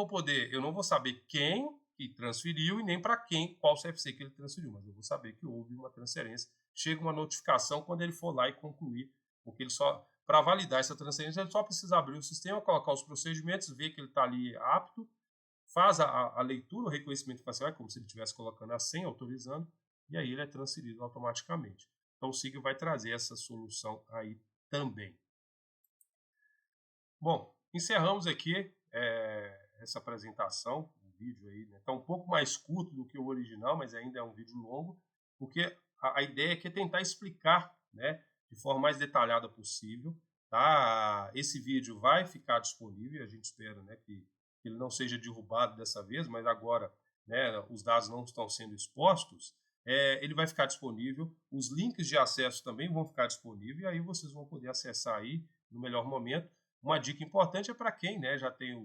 vou saber quem que transferiu e nem para quem, qual CFC que ele transferiu, mas eu vou saber que houve uma transferência. Chega uma notificação quando ele for lá e concluir, porque ele só, para validar essa transferência, ele só precisa abrir o sistema, colocar os procedimentos, ver que ele está ali apto, faz a leitura, o reconhecimento facial, é como se ele estivesse colocando a senha, autorizando, e aí ele é transferido automaticamente. Então o SIG vai trazer essa solução aí também. Bom, encerramos aqui essa apresentação, o vídeo aí, né? Está um pouco mais curto do que o original, mas ainda é um vídeo longo, porque a ideia aqui é tentar explicar, né, de forma mais detalhada possível, tá? Esse vídeo vai ficar disponível, a gente espera, né, que ele não seja derrubado dessa vez, mas agora, né, os dados não estão sendo expostos, ele vai ficar disponível, os links de acesso também vão ficar disponíveis, e aí vocês vão poder acessar aí no melhor momento. Uma dica importante é para quem, né, já tem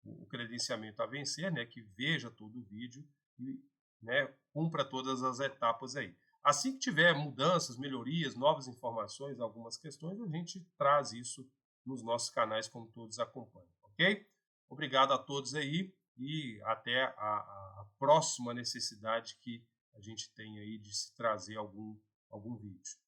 o credenciamento a vencer, né, que veja todo o vídeo e, né, cumpra todas as etapas aí. Assim que tiver mudanças, melhorias, novas informações, algumas questões, a gente traz isso nos nossos canais, como todos acompanham, ok? Obrigado a todos aí e até a próxima necessidade que a gente tem aí de se trazer algum vídeo.